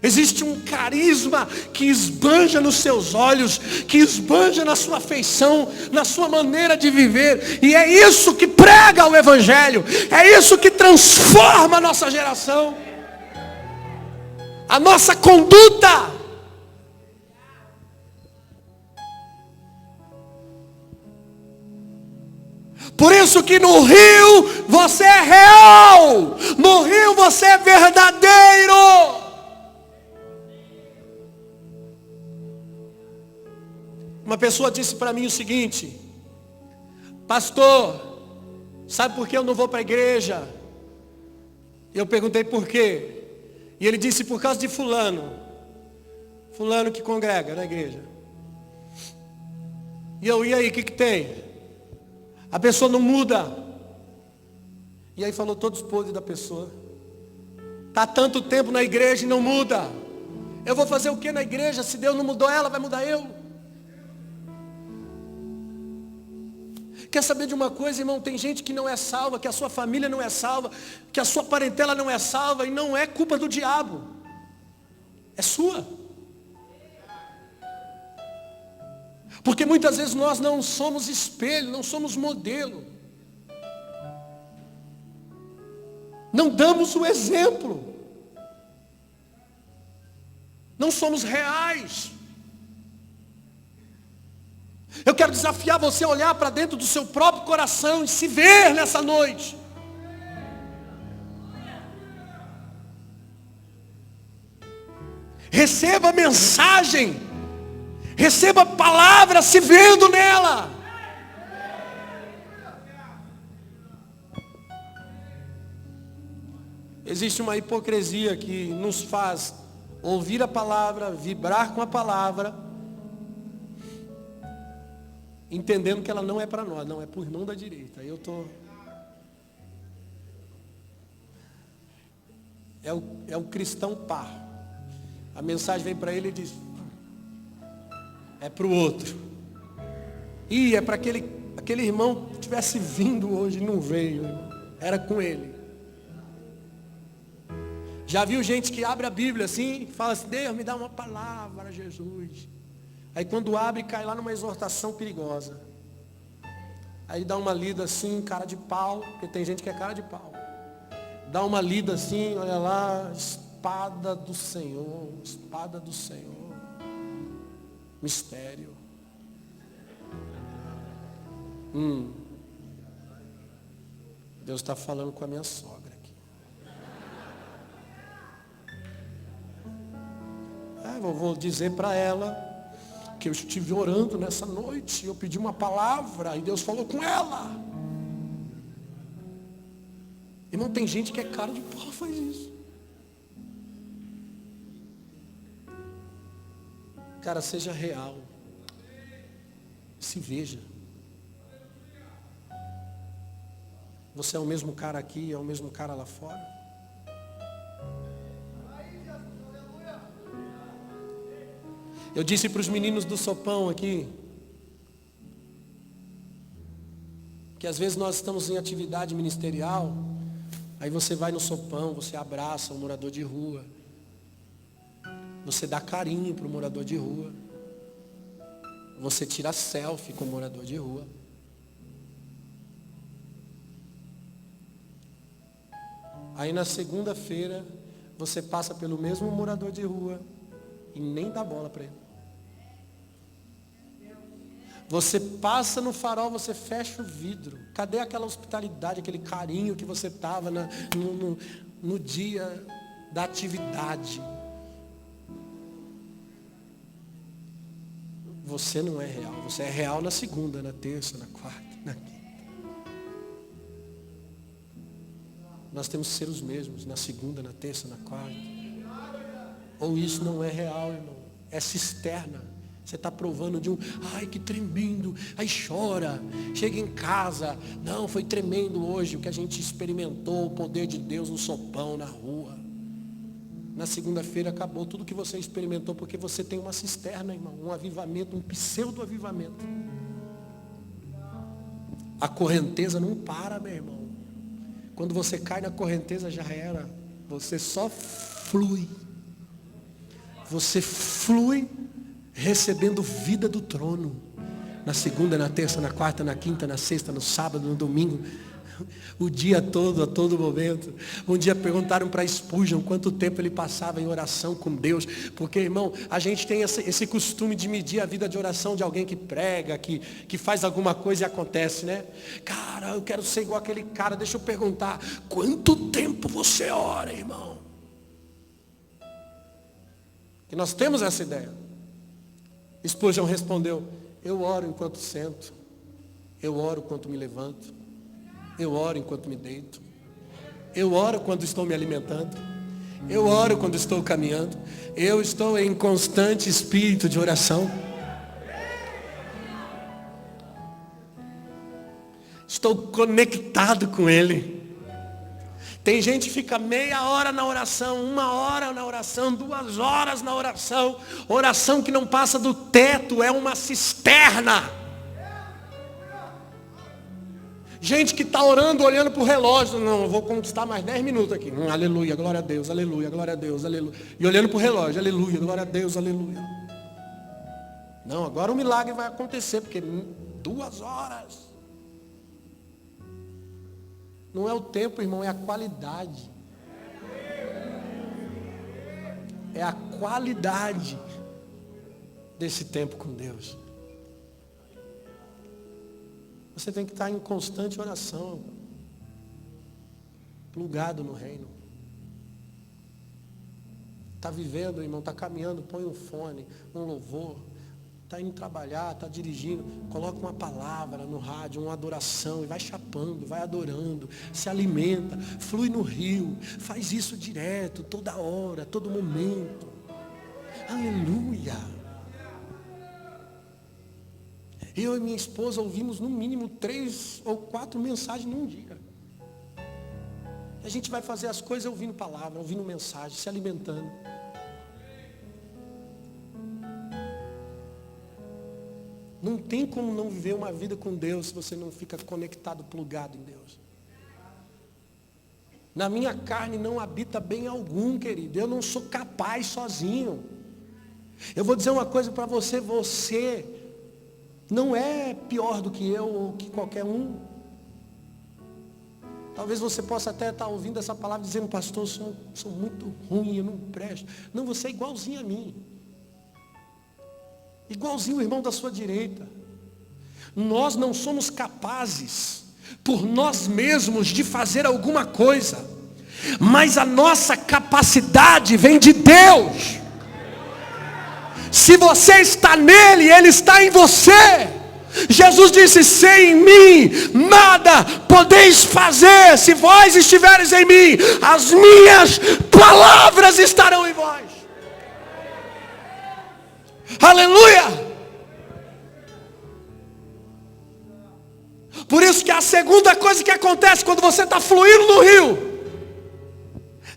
Existe um carisma que esbanja nos seus olhos, que esbanja na sua feição, na sua maneira de viver. E é isso que prega o Evangelho, é isso que transforma a nossa geração, a nossa conduta. Por isso que no rio você é real, no rio você é verdadeiro. Uma pessoa disse para mim o seguinte: pastor, sabe por que eu não vou para a igreja? Eu perguntei por quê. E ele disse: por causa de fulano. Fulano que congrega na igreja. E aí, o que tem? A pessoa não muda. E aí falou todos os podres da pessoa. Está tanto tempo na igreja e não muda. Eu vou fazer o que na igreja? Se Deus não mudou ela, vai mudar eu. Quer saber de uma coisa, irmão? Tem gente que não é salva, que a sua família não é salva, que a sua parentela não é salva, e não é culpa do diabo. É sua. Porque muitas vezes nós não somos espelho, não somos modelo. Não damos o exemplo. Não somos reais. Eu quero desafiar você a olhar para dentro do seu próprio coração e se ver nessa noite. Receba a mensagem. Receba a palavra se vendo nela. Existe uma hipocrisia que nos faz ouvir a palavra, vibrar com a palavra, entendendo que ela não é para nós, não, é para o irmão da direita. Aí eu estou... É o cristão par. A mensagem vem para ele e diz... É para o outro. E é para aquele irmão que tivesse vindo hoje, não veio. Era com ele. Já viu gente que abre a Bíblia assim, fala assim, Deus me dá uma palavra, Jesus. Aí quando abre, cai lá numa exortação perigosa. Aí dá uma lida assim, cara de pau, porque tem gente que é cara de pau. Dá uma lida assim, olha lá, espada do Senhor, espada do Senhor. Mistério. Deus está falando com a minha sogra aqui. Eu vou dizer para ela que eu estive orando nessa noite, eu pedi uma palavra e Deus falou com ela. Irmão, tem gente que é cara de pau, faz isso. Cara, seja real. Se veja. Você é o mesmo cara aqui, é o mesmo cara lá fora. Eu disse para os meninos do sopão aqui, que às vezes nós estamos em atividade ministerial, aí você vai no sopão, você abraça um morador de rua. Você dá carinho para o morador de rua. Você tira selfie com o morador de rua. Aí na segunda-feira, você passa pelo mesmo morador de rua e nem dá bola para ele. Você passa no farol, você fecha o vidro. Cadê aquela hospitalidade, aquele carinho que você estava no dia da atividade? Você não é real. Você é real na segunda, na terça, na quarta, na quinta. Nós temos que ser os mesmos na segunda, na terça, na quarta. Ou isso não é real, irmão. É cisterna. Você está provando de ai que tremendo. Aí chora. Chega em casa. Não, foi tremendo hoje o que a gente experimentou. O poder de Deus no sopão, na rua. Na segunda-feira acabou tudo que você experimentou, porque você tem uma cisterna, irmão, um avivamento, um pseudo-avivamento. A correnteza não para, meu irmão. Quando você cai na correnteza já era. Você só flui. Você flui recebendo vida do trono. Na segunda, na terça, na quarta, na quinta, na sexta, no sábado, no domingo. O dia todo, a todo momento. Um dia perguntaram para Spurgeon quanto tempo ele passava em oração com Deus. Porque, irmão, a gente tem esse costume de medir a vida de oração de alguém que prega, que faz alguma coisa e acontece, né? Cara, eu quero ser igual aquele cara. Deixa eu perguntar, quanto tempo você ora, irmão? Que nós temos essa ideia. Spurgeon respondeu, eu oro enquanto sento. Eu oro enquanto me levanto. Eu oro enquanto me deito. Eu oro quando estou me alimentando. Eu oro quando estou caminhando. Eu estou em constante espírito de oração. Estou conectado com Ele. Tem gente que fica meia hora na oração, 1 hora na oração, 2 horas na oração. Oração que não passa do teto, é uma cisterna. Gente que está orando, olhando para o relógio. Não, eu vou conquistar mais 10 minutos aqui. Aleluia, glória a Deus, aleluia, glória a Deus, aleluia. E olhando para o relógio, aleluia, glória a Deus, aleluia. Não, agora o milagre vai acontecer, porque 2 horas. Não é o tempo, irmão, é a qualidade. É a qualidade desse tempo com Deus. Você tem que estar em constante oração, plugado no reino. Está vivendo, irmão, está caminhando, põe um fone, um louvor. Está indo trabalhar, está dirigindo, coloca uma palavra no rádio, uma adoração, e vai chapando, vai adorando, se alimenta, flui no rio, faz isso direto, toda hora, todo momento. Aleluia! Eu e minha esposa ouvimos no mínimo 3 ou 4 mensagens num dia. A gente vai fazer as coisas ouvindo palavra, ouvindo mensagem, se alimentando. Não tem como não viver uma vida com Deus se você não fica conectado, plugado em Deus. Na minha carne não habita bem algum, querido. Eu não sou capaz sozinho. Eu vou dizer uma coisa para você. Você não é pior do que eu ou que qualquer um. Talvez você possa até estar ouvindo essa palavra dizendo, pastor, eu sou muito ruim, eu não presto. Não, você é igualzinho a mim. Igualzinho o irmão da sua direita. Nós não somos capazes, por nós mesmos, de fazer alguma coisa. Mas a nossa capacidade vem de Deus. Se você está nele, ele está em você. Jesus disse, sem mim nada podeis fazer. Se vós estiveres em mim, as minhas palavras estarão em vós. Aleluia! Por isso que a segunda coisa que acontece quando você está fluindo no rio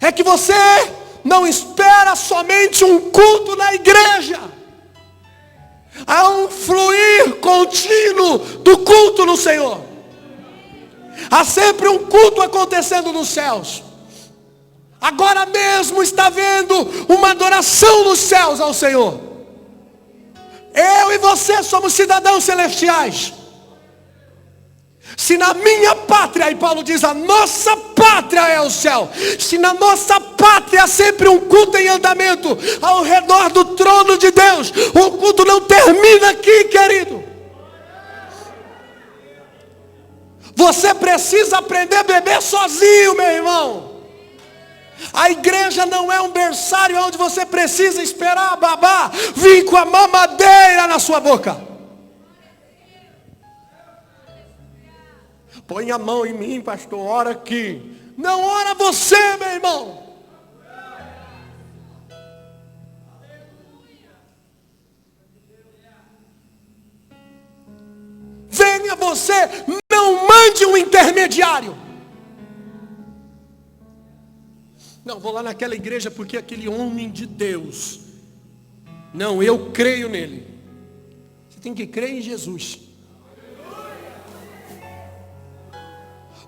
é que você não espera somente um culto na igreja. Há um fluir contínuo do culto no Senhor. Há sempre um culto acontecendo nos céus. Agora mesmo está havendo uma adoração nos céus ao Senhor. Eu e você somos cidadãos celestiais. Se na minha pátria, e Paulo diz, a nossa pátria é o céu. Se na nossa pátria há sempre um culto em andamento, ao redor do trono de Deus, o culto não termina aqui, querido. Você precisa aprender a beber sozinho, meu irmão. A igreja não é um berçário onde você precisa esperar a babá vir com a mamadeira na sua boca. Põe a mão em mim, pastor, ora aqui. Não ora você, meu irmão. Venha você, não mande um intermediário. Não, vou lá naquela igreja porque aquele homem de Deus. Não, eu creio nele. Você tem que crer em Jesus.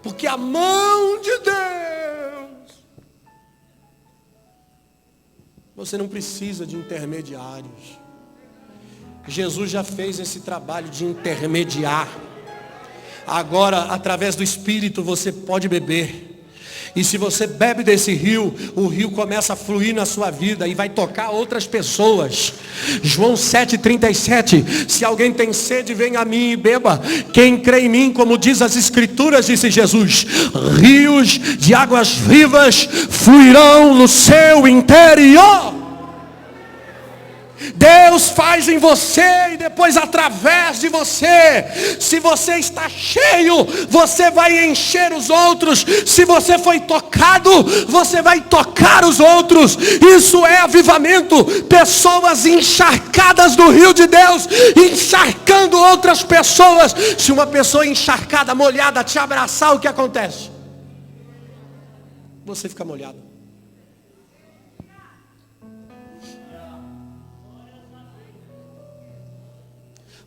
Porque a mão de Deus. Você não precisa de intermediários. Jesus já fez esse trabalho de intermediar. Agora, através do Espírito, você pode beber. E se você bebe desse rio, o rio começa a fluir na sua vida e vai tocar outras pessoas. João 7,37, se alguém tem sede, venha a mim e beba. Quem crê em mim, como diz as Escrituras, disse Jesus, rios de águas vivas fluirão no seu interior. Deus faz em você e depois através de você. Se você está cheio, você vai encher os outros. Se você foi tocado, você vai tocar os outros. Isso é avivamento. Pessoas encharcadas do rio de Deus, encharcando outras pessoas. Se uma pessoa encharcada, molhada, te abraçar, o que acontece? Você fica molhado.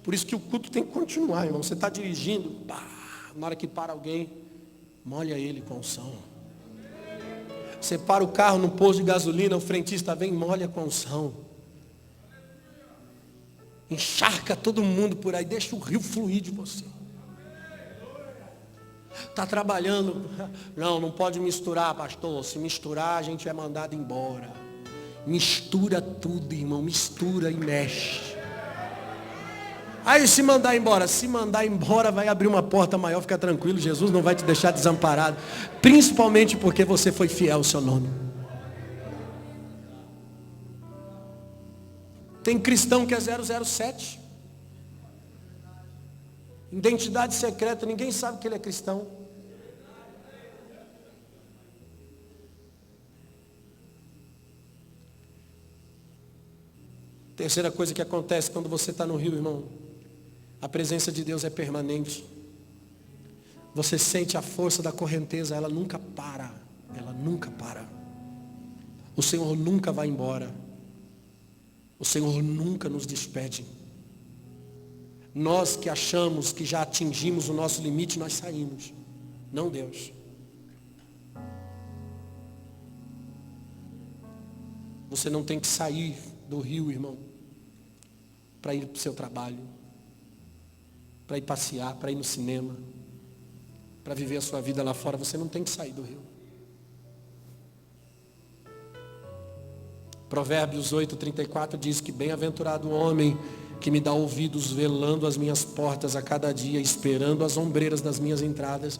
Por isso que o culto tem que continuar, irmão. Você está dirigindo, pá, Na hora que para alguém, molha ele com unção. Você para o carro no posto de gasolina, o frentista vem e molha com unção. Encharca todo mundo por aí, deixa o rio fluir de você. Está trabalhando, não pode misturar, pastor. Se misturar, a gente é mandado embora. Mistura tudo, irmão, mistura e mexe. Aí se mandar embora vai abrir uma porta maior, fica tranquilo, Jesus não vai te deixar desamparado. Principalmente porque você foi fiel ao seu nome. Tem cristão que é 007. Identidade secreta, ninguém sabe que ele é cristão. Terceira coisa que acontece quando você está no rio, irmão. A presença de Deus é permanente. Você sente a força da correnteza, ela nunca para. Ela nunca para. O Senhor nunca vai embora. O Senhor nunca nos despede. Nós que achamos que já atingimos o nosso limite, nós saímos. Não Deus. Você não tem que sair do rio, irmão, para ir para o seu trabalho, para ir passear, para ir no cinema, para viver a sua vida lá fora. Você não tem que sair do rio. Provérbios 8:34 diz que bem-aventurado o homem que me dá ouvidos, velando as minhas portas a cada dia, esperando as ombreiras das minhas entradas,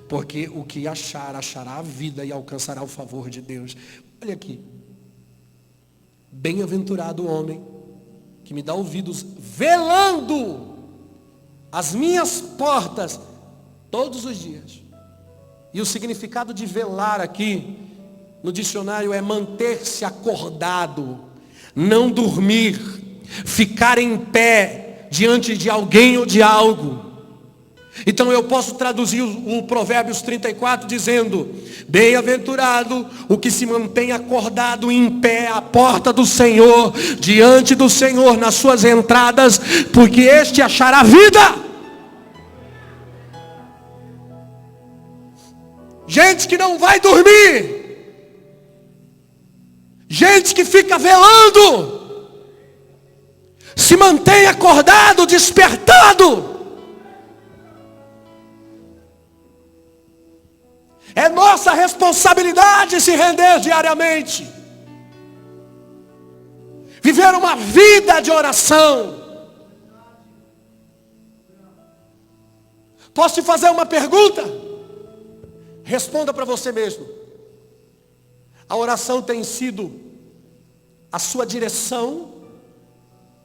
porque o que achará a vida e alcançará o favor de Deus. Olha aqui. Bem-aventurado o homem que me dá ouvidos, velando as minhas portas todos os dias. E o significado de velar aqui no dicionário é manter-se acordado, não dormir, ficar em pé diante de alguém ou de algo. Então eu posso traduzir o Provérbios 34 dizendo: bem-aventurado o que se mantém acordado em pé à porta do Senhor, diante do Senhor nas suas entradas, porque este achará vida. Gente que não vai dormir, gente que fica velando, se mantém acordado, despertado. É nossa responsabilidade se render diariamente. Viver uma vida de oração. Posso te fazer uma pergunta? Responda para você mesmo. A oração tem sido a sua direção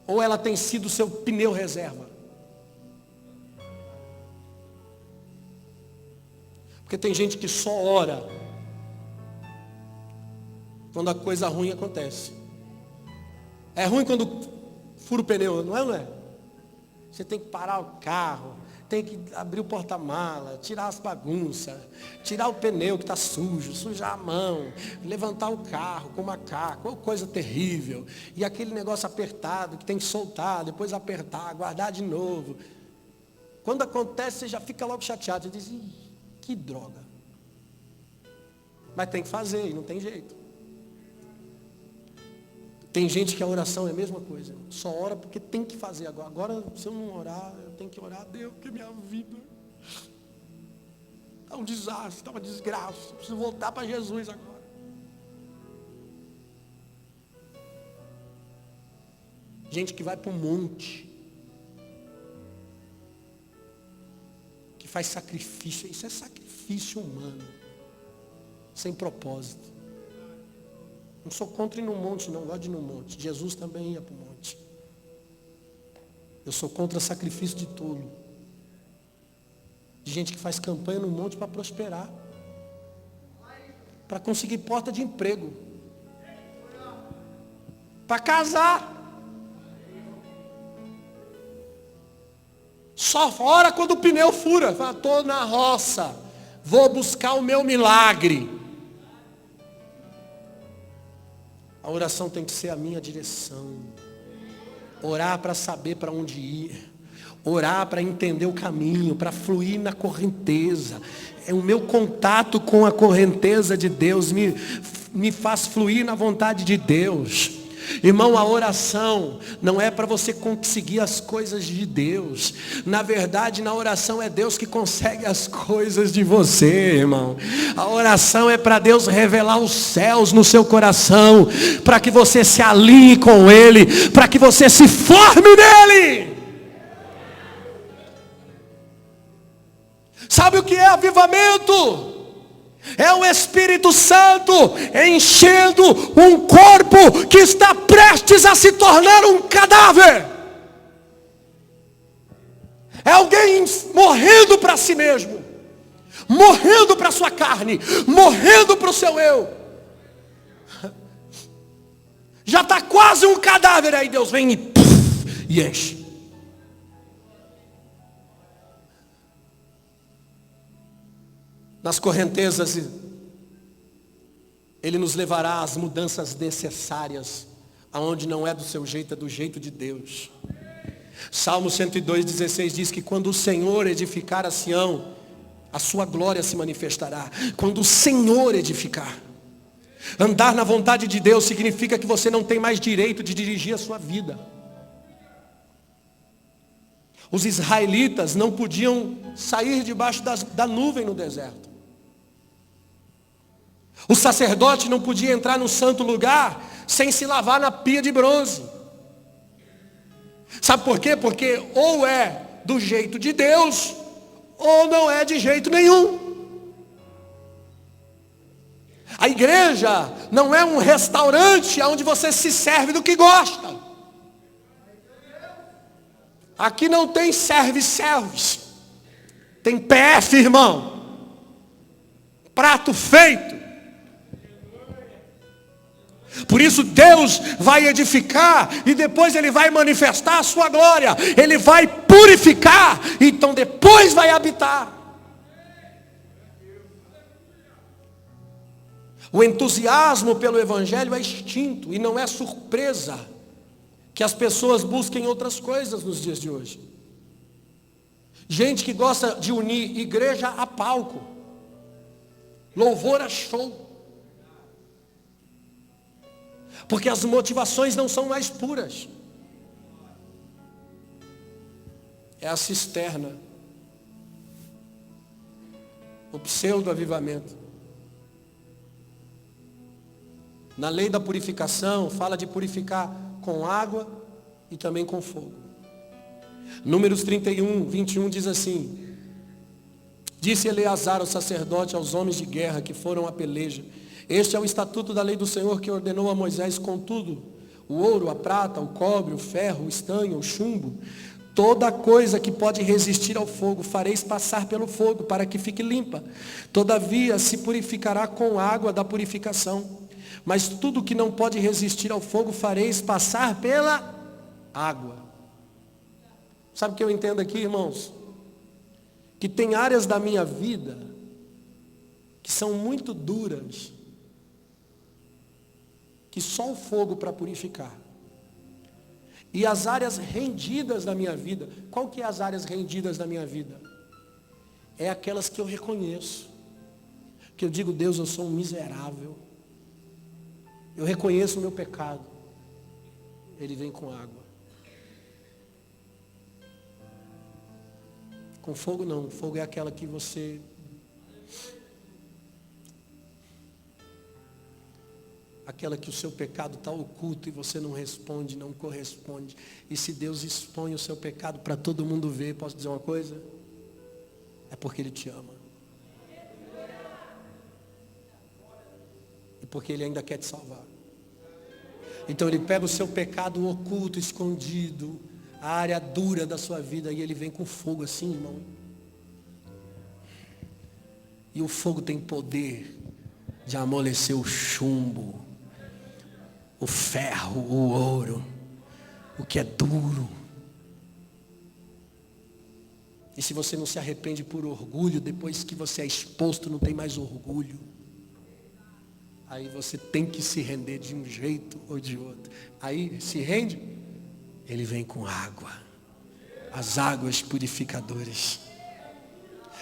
ou ela tem sido o seu pneu reserva? Porque tem gente que só ora quando a coisa ruim acontece. É ruim quando fura o pneu, não é, não é? Você tem que parar o carro, tem que abrir o porta-mala, tirar as bagunças, tirar o pneu que está sujo, sujar a mão, levantar o carro com macaco, coisa terrível. E aquele negócio apertado que tem que soltar, depois apertar, guardar de novo. Quando acontece, você já fica logo chateado. Você diz: ih, que droga. Mas tem que fazer e não tem jeito. Tem gente que a oração é a mesma coisa. Só ora porque tem que fazer agora. Agora, se eu não orar, eu tenho que orar. Deus, porque minha vida está um desastre, está uma desgraça. Eu preciso voltar para Jesus agora. Gente que vai para um monte, que faz sacrifício. Isso é sacrifício humano, sem propósito. Não sou contra ir no monte, não gosto de ir no monte. Jesus também ia para o monte. Eu sou contra sacrifício de tolo. De gente que faz campanha no monte para prosperar, para conseguir porta de emprego, para casar. Só ora quando o pneu fura. Fala: estou na roça, vou buscar o meu milagre. A oração tem que ser a minha direção. Orar para saber para onde ir. Orar para entender o caminho, para fluir na correnteza. É o meu contato com a correnteza de Deus me faz fluir na vontade de Deus. Irmão, a oração não é para você conseguir as coisas de Deus. Na verdade, na oração é Deus que consegue as coisas de você, irmão. A oração é para Deus revelar os céus no seu coração, para que você se alinhe com Ele, para que você se forme nele. Sabe o que é avivamento? É o Espírito Santo enchendo um corpo que está prestes a se tornar um cadáver. É alguém morrendo para si mesmo, morrendo para a sua carne, morrendo para o seu eu. Já está quase um cadáver, aí Deus vem e enche. Nas correntezas, Ele nos levará às mudanças necessárias, aonde não é do seu jeito, é do jeito de Deus. Salmo 102:16 diz que quando o Senhor edificar a Sião, a sua glória se manifestará. Quando o Senhor edificar. Andar na vontade de Deus significa que você não tem mais direito de dirigir a sua vida. Os israelitas não podiam sair debaixo da nuvem no deserto. O sacerdote não podia entrar no santo lugar sem se lavar na pia de bronze. Sabe por quê? Porque ou é do jeito de Deus, ou não é de jeito nenhum. A igreja não é um restaurante onde você se serve do que gosta. Aqui não tem serve-serves. Tem PF, irmão. Prato feito. Por isso Deus vai edificar e depois Ele vai manifestar a sua glória. Ele vai purificar, então depois vai habitar. O entusiasmo pelo Evangelho é extinto e não é surpresa que as pessoas busquem outras coisas nos dias de hoje. Gente que gosta de unir igreja a palco, louvor a show. Porque as motivações não são mais puras. É a cisterna. O pseudo-avivamento. Na lei da purificação, fala de purificar com água e também com fogo. Números 31:21 diz assim: disse Eleazar, o sacerdote, aos homens de guerra que foram à peleja: este é o estatuto da lei do Senhor que ordenou a Moisés, contudo, o ouro, a prata, o cobre, o ferro, o estanho, o chumbo, toda coisa que pode resistir ao fogo, fareis passar pelo fogo, para que fique limpa. Todavia se purificará com água da purificação. Mas tudo que não pode resistir ao fogo, fareis passar pela água. Sabe o que eu entendo aqui, irmãos? Que tem áreas da minha vida que são muito duras, que só o fogo para purificar. E as áreas rendidas da minha vida, qual que é as áreas rendidas da minha vida? É aquelas que eu reconheço. Que eu digo: Deus, eu sou um miserável. Eu reconheço o meu pecado. Ele vem com água. Com fogo não. Fogo é aquela que você... aquela que o seu pecado está oculto e você não responde, não corresponde. E se Deus expõe o seu pecado para todo mundo ver, posso dizer uma coisa? É porque Ele te ama. E porque Ele ainda quer te salvar. Então Ele pega o seu pecado oculto, escondido, a área dura da sua vida, e Ele vem com fogo assim, irmão. E o fogo tem poder de amolecer o chumbo, o ferro, o ouro, o que é duro. E se você não se arrepende por orgulho, depois que você é exposto, não tem mais orgulho. Aí você tem que se render de um jeito ou de outro. Aí se rende, Ele vem com água. as águas purificadoras.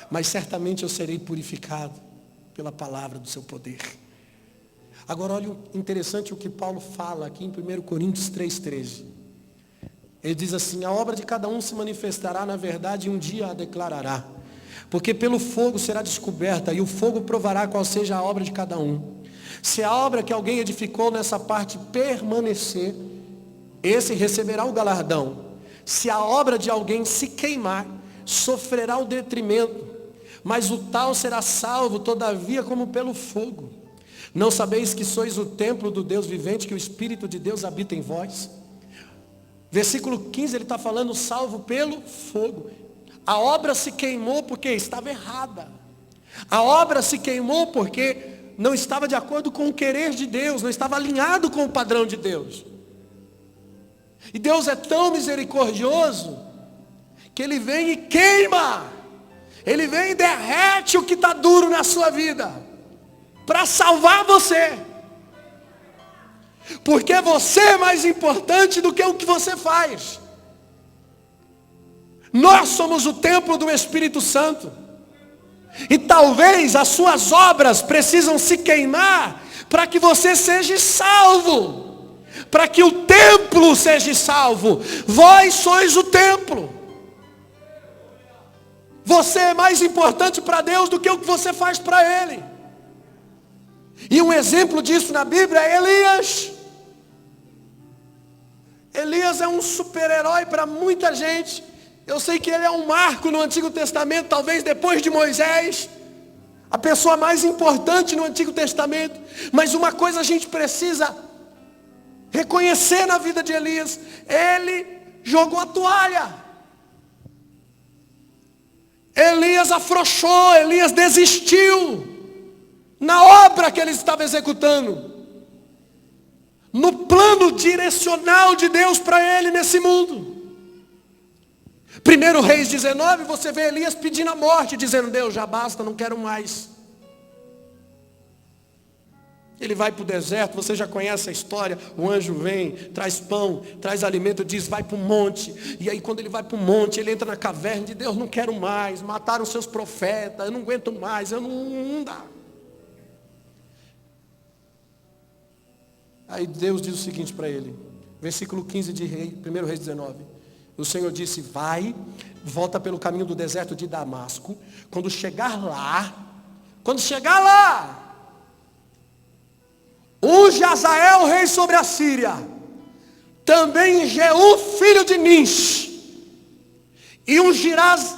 Mas certamente eu serei purificado pela palavra do seu poder. Agora olha interessante o que Paulo fala aqui em 1 Coríntios 3,13. Ele diz assim: a obra de cada um se manifestará na verdade e um dia a declarará. Porque pelo fogo será descoberta e o fogo provará qual seja a obra de cada um. Se a obra que alguém edificou nessa parte permanecer, esse receberá o galardão. Se a obra de alguém se queimar, sofrerá o detrimento, mas o tal será salvo, todavia, como pelo fogo. Não sabeis que sois o templo do Deus vivente, que o Espírito de Deus habita em vós? Versículo 15, ele está falando salvo pelo fogo. A obra se queimou porque estava errada. A obra se queimou porque não estava de acordo com o querer de Deus, não estava alinhado com o padrão de Deus. E Deus é tão misericordioso que Ele vem e queima. Ele vem e derrete o que está duro na sua vida para salvar você. Porque você é mais importante do que o que você faz. Nós somos o templo do Espírito Santo. E talvez as suas obras precisam se queimar para que você seja salvo. Para que o templo seja salvo. Vós sois o templo. Você é mais importante para Deus do que o que você faz para Ele. E um exemplo disso na Bíblia é Elias. Elias é um super-herói para muita gente. Eu sei que ele é um marco no Antigo Testamento, talvez depois de Moisés. A pessoa mais importante no Antigo Testamento. Mas uma coisa a gente precisa reconhecer na vida de Elias. Ele jogou a toalha. Elias afrouxou, Elias desistiu na obra que ele estava executando, no plano direcional de Deus para ele nesse mundo. 1 Reis 19, você vê Elias pedindo a morte, dizendo: Deus, já basta, não quero mais. Ele vai para o deserto, você já conhece a história. O anjo vem, traz pão, traz alimento, diz: vai para o monte. E aí quando ele vai para o monte, ele entra na caverna de Deus: não quero mais, mataram seus profetas, eu não aguento mais, não dá. Aí Deus diz o seguinte para ele, versículo 15 de 1 Reis 19. O Senhor disse: vai, volta pelo caminho do deserto de Damasco. Quando chegar lá, unge Azael, rei sobre a Síria, também Jeú, filho de Nis, e ungirás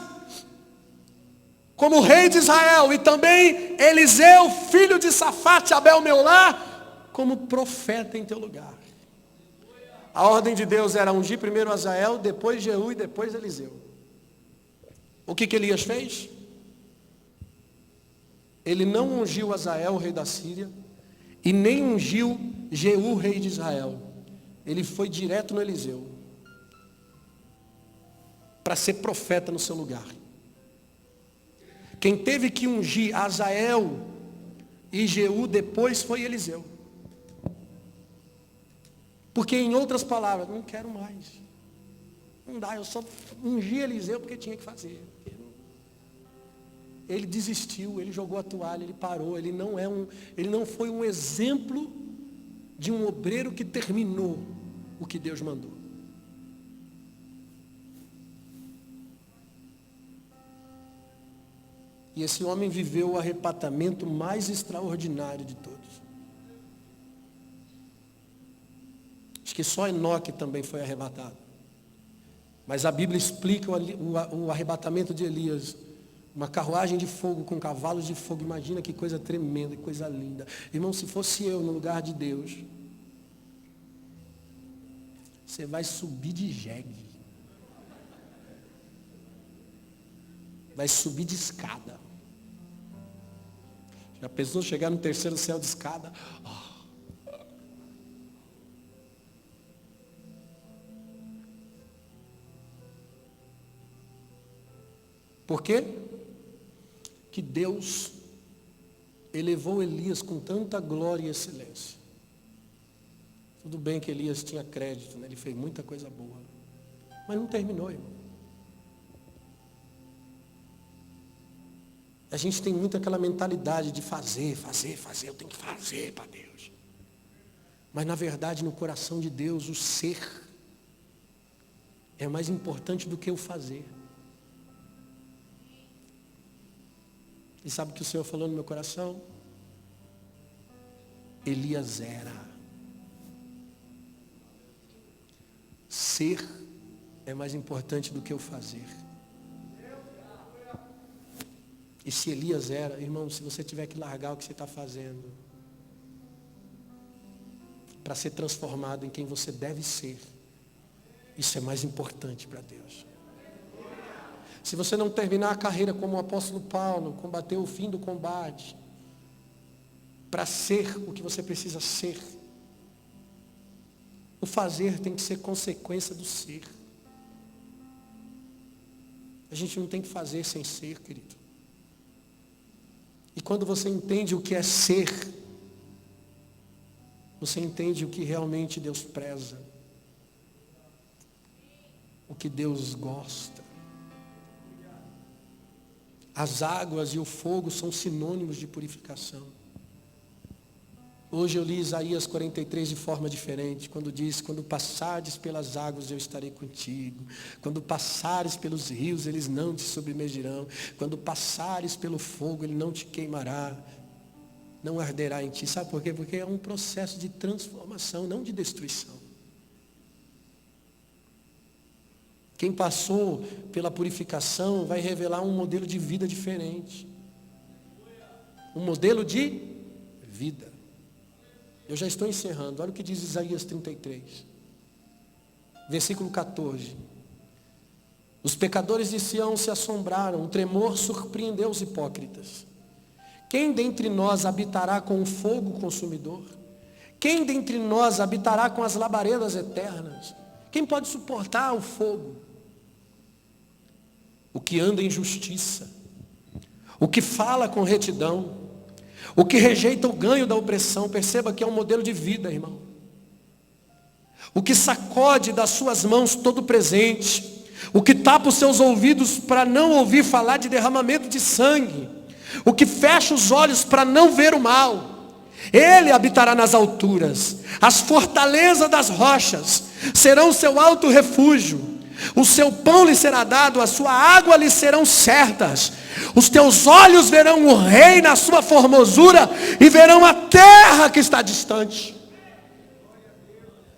como rei de Israel, e também Eliseu, filho de Safate, Abel Meolá, como profeta em teu lugar. A ordem de Deus era ungir primeiro Azael, depois Jeú e depois Eliseu. O que Elias fez? Ele não ungiu Azael, rei da Síria, e nem ungiu Jeú, rei de Israel. Ele foi direto no Eliseu, para ser profeta no seu lugar. Quem teve que ungir Azael e Jeú depois foi Eliseu. Porque, em outras palavras, não quero mais. Não dá, eu só ungi Eliseu porque tinha que fazer. Ele desistiu, ele jogou a toalha, ele parou, ele não foi um exemplo de um obreiro que terminou o que Deus mandou. E esse homem viveu o arrebatamento mais extraordinário de todos. Acho que só Enoque também foi arrebatado. Mas a Bíblia explica o arrebatamento de Elias. Uma carruagem de fogo com cavalos de fogo. Imagina que coisa tremenda, que coisa linda. Irmão, se fosse eu no lugar de Deus, você vai subir de jegue. Vai subir de escada. Já pensou chegar no terceiro céu de escada? Por quê? Que Deus elevou Elias com tanta glória e excelência. Tudo bem que Elias tinha crédito, né? Ele fez muita coisa boa. Mas não terminou, irmão. A gente tem muito aquela mentalidade de fazer, eu tenho que fazer para Deus. Mas na verdade, no coração de Deus, o ser é mais importante do que o fazer. E sabe o que o Senhor falou no meu coração? Elias era. Ser é mais importante do que o fazer. E se Elias era, irmão, se você tiver que largar o que você está fazendo para ser transformado em quem você deve ser, isso é mais importante para Deus. Se você não terminar a carreira como o apóstolo Paulo, combater o fim do combate, para ser o que você precisa ser, o fazer tem que ser consequência do ser. A gente não tem que fazer sem ser, querido. E quando você entende o que é ser, você entende o que realmente Deus preza, o que Deus gosta. As águas e o fogo são sinônimos de purificação. Hoje eu li Isaías 43 de forma diferente, quando diz: quando passares pelas águas eu estarei contigo, quando passares pelos rios eles não te submergirão, quando passares pelo fogo ele não te queimará, não arderá em ti. Sabe por quê? Porque é um processo de transformação, não de destruição. Quem passou pela purificação vai revelar um modelo de vida diferente, um modelo de vida. Eu já estou encerrando. Olha o que diz Isaías 33. Versículo 14. Os pecadores de Sião se assombraram, um tremor surpreendeu os hipócritas. Quem dentre nós habitará com o fogo consumidor? Quem dentre nós habitará com as labaredas eternas? Quem pode suportar o fogo? O que anda em justiça, o que fala com retidão, o que rejeita o ganho da opressão. Perceba que é um modelo de vida, irmão. O que sacode das suas mãos todo presente, o que tapa os seus ouvidos para não ouvir falar de derramamento de sangue, o que fecha os olhos para não ver o mal. Ele habitará nas alturas, as fortalezas das rochas serão o seu alto refúgio. O seu pão lhe será dado, a sua água lhe serão certas. Os teus olhos verão o rei na sua formosura e verão a terra que está distante.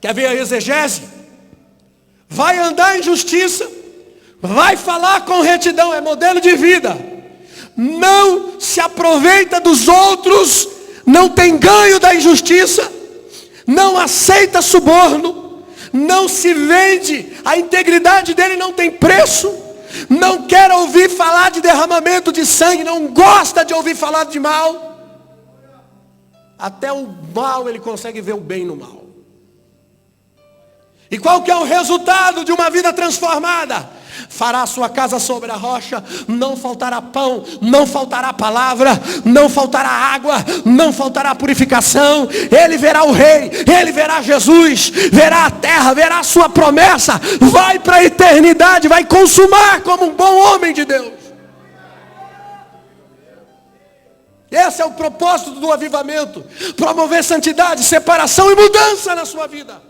Quer ver a exegese? Vai andar em justiça, vai falar com retidão, é modelo de vida. Não se aproveita dos outros, não tem ganho da injustiça, não aceita suborno, não se vende, a integridade dele não tem preço, não quer ouvir falar de derramamento de sangue, não gosta de ouvir falar de mal. Até o mal ele consegue ver o bem no mal. E qual que é o resultado de uma vida transformada? Fará a sua casa sobre a rocha, não faltará pão, não faltará palavra, não faltará água, não faltará purificação. Ele verá o rei, ele verá Jesus, verá a terra, verá a sua promessa, vai para a eternidade, vai consumar como um bom homem de Deus. Esse é o propósito do avivamento, promover santidade, separação e mudança na sua vida.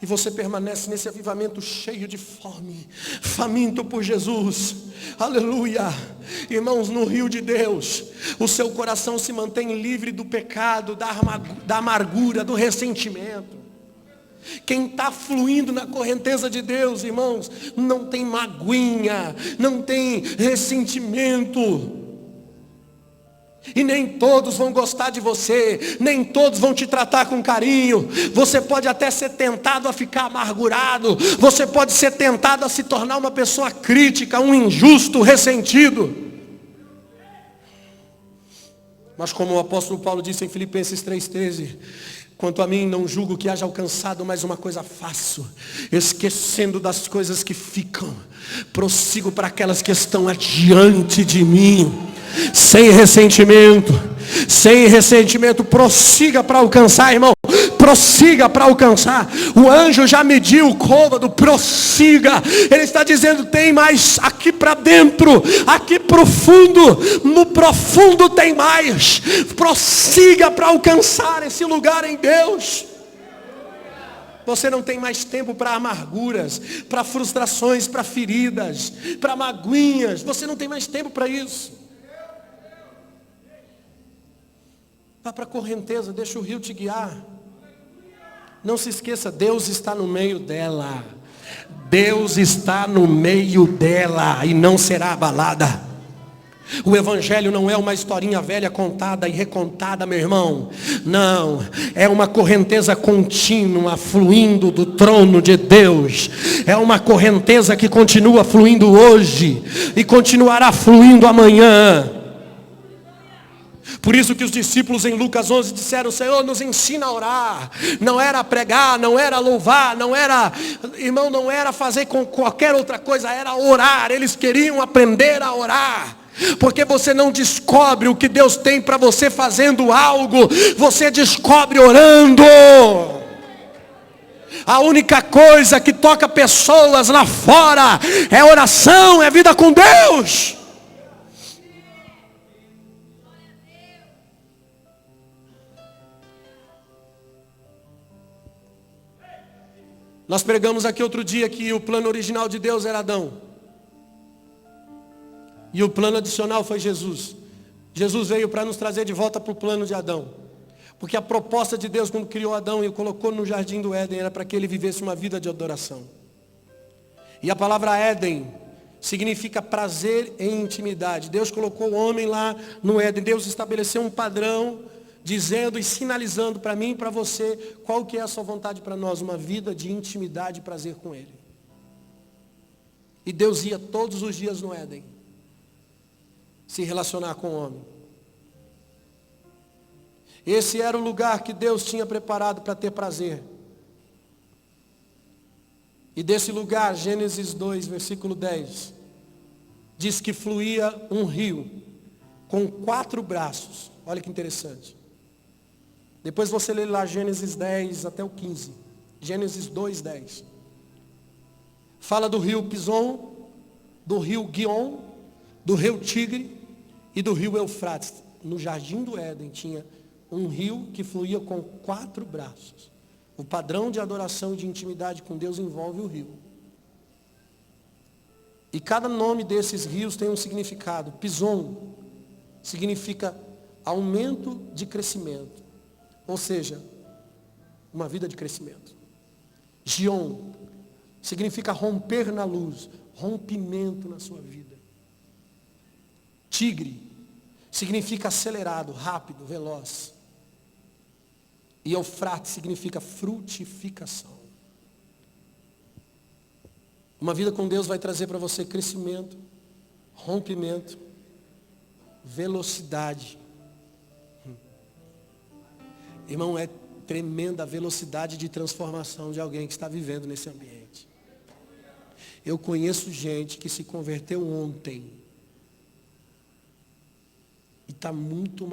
E você permanece nesse avivamento cheio de fome, faminto por Jesus. Aleluia. Irmãos, no rio de Deus, o seu coração se mantém livre do pecado, da amargura, do ressentimento. Quem está fluindo na correnteza de Deus, irmãos, não tem magoinha, não tem ressentimento. E nem todos vão gostar de você, nem todos vão te tratar com carinho. Você pode até ser tentado a ficar amargurado, você pode ser tentado a se tornar uma pessoa crítica, um injusto, ressentido. Mas como o apóstolo Paulo disse em Filipenses 3,13, quanto a mim, não julgo que haja alcançado, mas uma coisa faço, esquecendo das coisas que ficam, prossigo para aquelas que estão adiante de mim. Sem ressentimento, prossiga para alcançar, irmão. prossiga para alcançar. O anjo já mediu o côvado, prossiga. Ele está dizendo, tem mais aqui para dentro, aqui profundo, no profundo tem mais. Prossiga para alcançar esse lugar em Deus. Você não tem mais tempo para amarguras, para frustrações, para feridas, para magoinhas. Você não tem mais tempo para isso. Vá para a correnteza, deixa o rio te guiar. Não se esqueça, Deus está no meio dela. Deus está no meio dela e não será abalada. O evangelho não é uma historinha velha contada e recontada, meu irmão. Não, é uma correnteza contínua fluindo do trono de Deus. É uma correnteza que continua fluindo hoje e continuará fluindo amanhã. Por isso que os discípulos em Lucas 11 disseram, Senhor, nos ensina a orar. Não era pregar, não era louvar, não era, irmão, não era fazer com qualquer outra coisa, era orar. Eles queriam aprender a orar. Porque você não descobre o que Deus tem para você fazendo algo, você descobre orando. A única coisa que toca pessoas lá fora é oração, é vida com Deus. Nós pregamos aqui outro dia que o plano original de Deus era Adão. E o plano adicional foi Jesus. Jesus veio para nos trazer de volta para o plano de Adão. Porque a proposta de Deus quando criou Adão e o colocou no jardim do Éden era para que ele vivesse uma vida de adoração. E a palavra Éden significa prazer em intimidade. Deus colocou o homem lá no Éden. Deus estabeleceu um padrão dizendo e sinalizando para mim e para você qual que é a sua vontade para nós. Uma vida de intimidade e prazer com Ele. E Deus ia todos os dias no Éden se relacionar com o homem. Esse era o lugar que Deus tinha preparado para ter prazer. E desse lugar, Gênesis 2, versículo 10, diz que fluía um rio com 4 braços. Olha que interessante. Depois você lê lá Gênesis 10 até o 15. Gênesis 2, 10. Fala do rio Pison, do rio Guion, do rio Tigre e do rio Eufrates. No jardim do Éden tinha um rio que fluía com 4 braços. O padrão de adoração e de intimidade com Deus envolve o rio. E cada nome desses rios tem um significado. Pison significa aumento de crescimento. Ou seja, uma vida de crescimento. Gion significa romper na luz, rompimento na sua vida. Tigre significa acelerado, rápido, veloz. E Eufrates significa frutificação. Uma vida com Deus vai trazer para você crescimento, rompimento, velocidade. Irmão, é tremenda a velocidade de transformação de alguém que está vivendo nesse ambiente. Eu conheço gente que se converteu ontem e está muito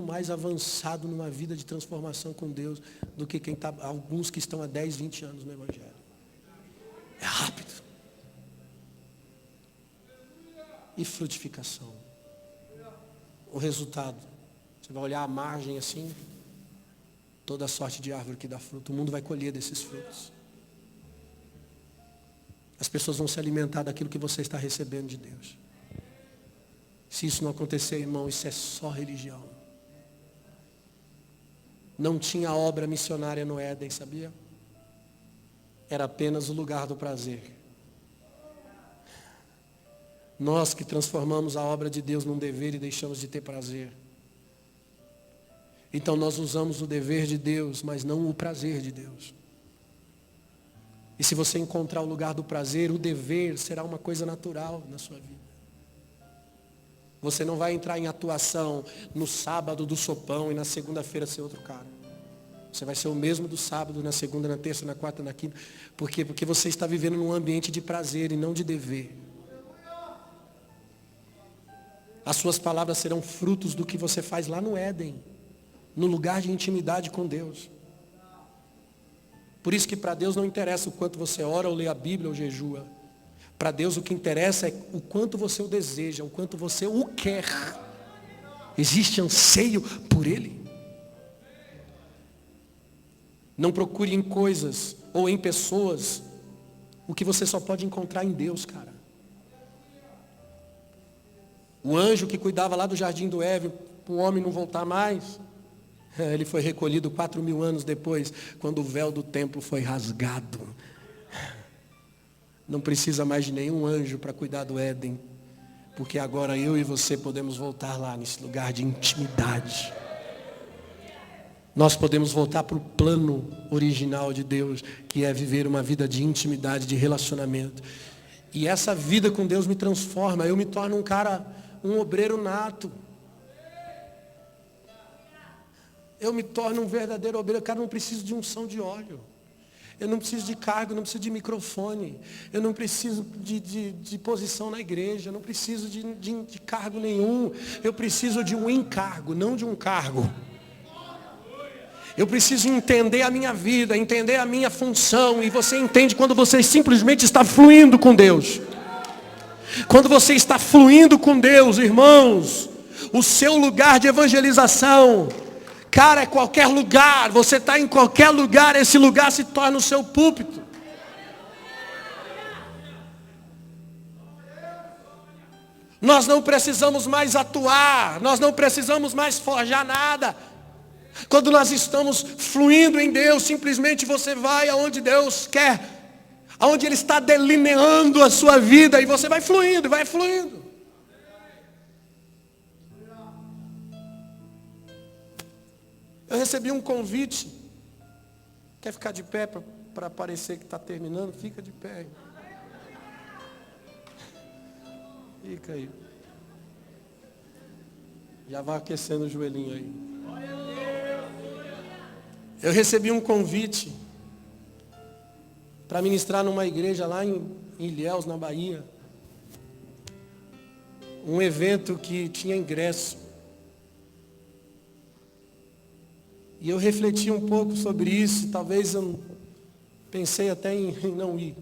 mais avançado numa vida de transformação com Deus do que quem tá, alguns que estão há 10, 20 anos no Evangelho. É rápido. E frutificação. O resultado. Você vai olhar a margem assim, toda sorte de árvore que dá fruto. O mundo vai colher desses frutos. As pessoas vão se alimentar daquilo que você está recebendo de Deus. Se isso não acontecer, irmão, isso é só religião. Não tinha obra missionária no Éden, sabia? Era apenas o lugar do prazer. Nós que transformamos a obra de Deus num dever e deixamos de ter prazer. Então nós usamos o dever de Deus, mas não o prazer de Deus. E se você encontrar o lugar do prazer, o dever será uma coisa natural na sua vida. Você não vai entrar em atuação no sábado do sopão e na segunda-feira ser outro cara. Você vai ser o mesmo do sábado, na segunda, na terça, na quarta, na quinta. Por quê? Porque você está vivendo num ambiente de prazer e não de dever. As suas palavras serão frutos do que você faz lá no Éden, no lugar de intimidade com Deus. Por isso que para Deus não interessa o quanto você ora ou lê a Bíblia ou jejua. Para Deus o que interessa é o quanto você o deseja, o quanto você o quer. Existe anseio por Ele. Não procure em coisas ou em pessoas o que você só pode encontrar em Deus, cara. O anjo que cuidava lá do jardim do Éden, para o homem não voltar mais, ele foi recolhido 4.000 anos depois, quando o véu do templo foi rasgado. Não precisa mais de nenhum anjo para cuidar do Éden, porque agora eu e você podemos voltar lá nesse lugar de intimidade. Nós podemos voltar para o plano original de Deus, que é viver uma vida de intimidade, de relacionamento. E essa vida com Deus me transforma, eu me torno um obreiro nato. Eu me torno um verdadeiro obreiro. Cara, eu não preciso de unção de óleo. Eu não preciso de cargo, eu não preciso de microfone. Eu não preciso de posição na igreja. Eu não preciso de cargo nenhum. Eu preciso de um encargo, não de um cargo. Eu preciso entender a minha vida, entender a minha função. E você entende quando você simplesmente está fluindo com Deus. Quando você está fluindo com Deus, irmãos, o seu lugar de evangelização, cara, é qualquer lugar. Você está em qualquer lugar, esse lugar se torna o seu púlpito. Nós não precisamos mais atuar, nós não precisamos mais forjar nada. Quando nós estamos fluindo em Deus, simplesmente você vai aonde Deus quer, aonde Ele está delineando a sua vida, e você vai fluindo, vai fluindo. Eu recebi um convite. Quer ficar de pé para parecer que está terminando? Fica de pé. Fica aí. Já vai aquecendo o joelhinho aí. Eu recebi um convite para ministrar numa igreja lá em Ilhéus, na Bahia. Um evento que tinha ingresso. E eu refleti um pouco sobre isso, talvez eu pensei até em não ir.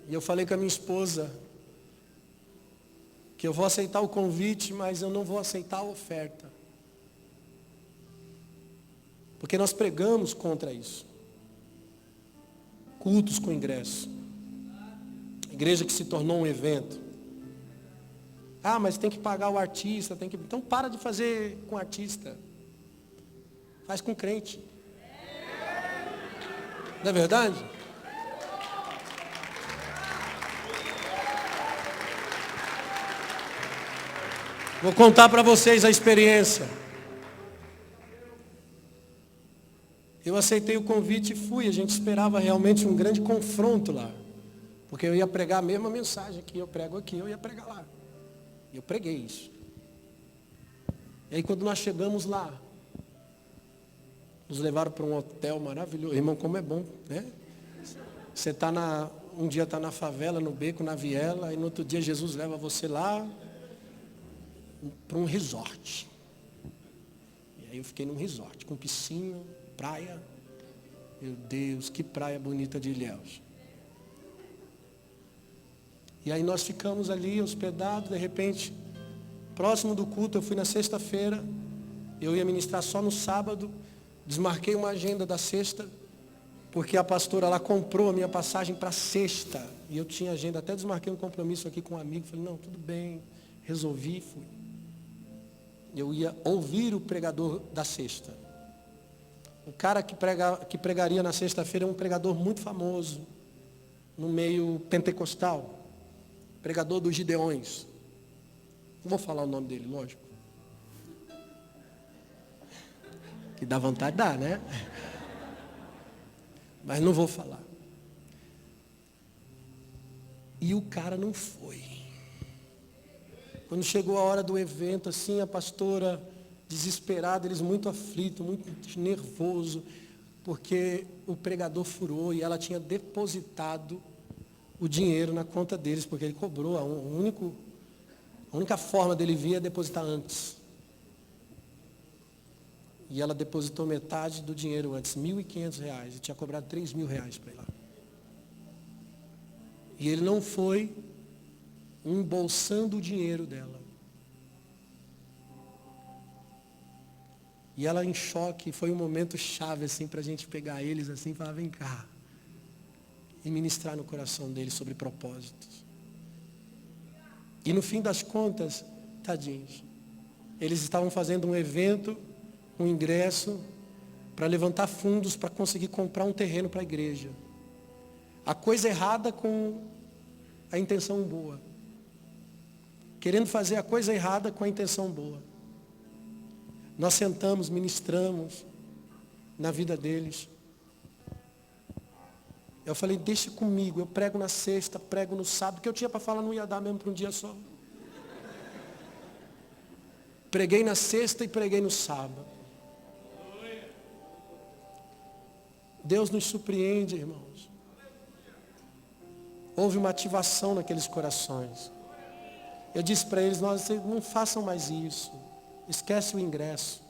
E eu falei com a minha esposa que eu vou aceitar o convite, mas eu não vou aceitar a oferta. Porque nós pregamos contra isso. Cultos com ingresso. Igreja que se tornou um evento. Ah, mas tem que pagar o artista, tem que... Então para de fazer com artista. Faz com crente. Não é verdade? Vou contar para vocês a experiência. Eu aceitei o convite e fui. A gente esperava realmente um grande confronto lá. Porque eu ia pregar a mesma mensagem que eu prego aqui, eu ia pregar lá. E eu preguei isso. E aí quando nós chegamos lá, nos levaram para um hotel maravilhoso. Irmão, como é bom, né? Você está um dia está na favela, no beco, na viela, e no outro dia Jesus leva você lá para um resort. E aí eu fiquei num resort, com piscina, praia. Meu Deus, que praia bonita de Ilhéus. E aí nós ficamos ali hospedados, de repente, próximo do culto, eu fui na sexta-feira, eu ia ministrar só no sábado, desmarquei uma agenda da sexta, porque a pastora lá comprou a minha passagem para sexta, e eu tinha agenda, até desmarquei um compromisso aqui com um amigo, falei, não, tudo bem, resolvi, fui. Eu ia ouvir o pregador da sexta. O cara que pregaria na sexta-feira é um pregador muito famoso, no meio pentecostal. Pregador dos Gideões. Não vou falar o nome dele, lógico. Que dá vontade, dá, né? Mas não vou falar. E o cara não foi. Quando chegou a hora do evento, assim, a pastora desesperada, eles muito aflitos, muito nervoso, porque o pregador furou e ela tinha depositado o dinheiro na conta deles, porque ele cobrou, a única forma dele vir é depositar antes. E ela depositou metade do dinheiro antes, R$ 1.500, e tinha cobrado R$ 3.000 para ir lá. E ele não foi embolsando o dinheiro dela. E ela em choque, foi um momento chave assim para a gente pegar eles assim e falar, vem cá. E ministrar no coração deles sobre propósitos. E no fim das contas, tadinhos, eles estavam fazendo um evento, um ingresso, para levantar fundos para conseguir comprar um terreno para a igreja. A coisa errada com a intenção boa. Querendo fazer a coisa errada com a intenção boa. Nós sentamos, ministramos na vida deles. Eu falei, deixa comigo, eu prego na sexta, prego no sábado, o que eu tinha para falar não ia dar mesmo para um dia só. Preguei na sexta e preguei no sábado. Deus nos surpreende, irmãos. Houve uma ativação naqueles corações. Eu disse para eles, não façam mais isso. Esquece o ingresso.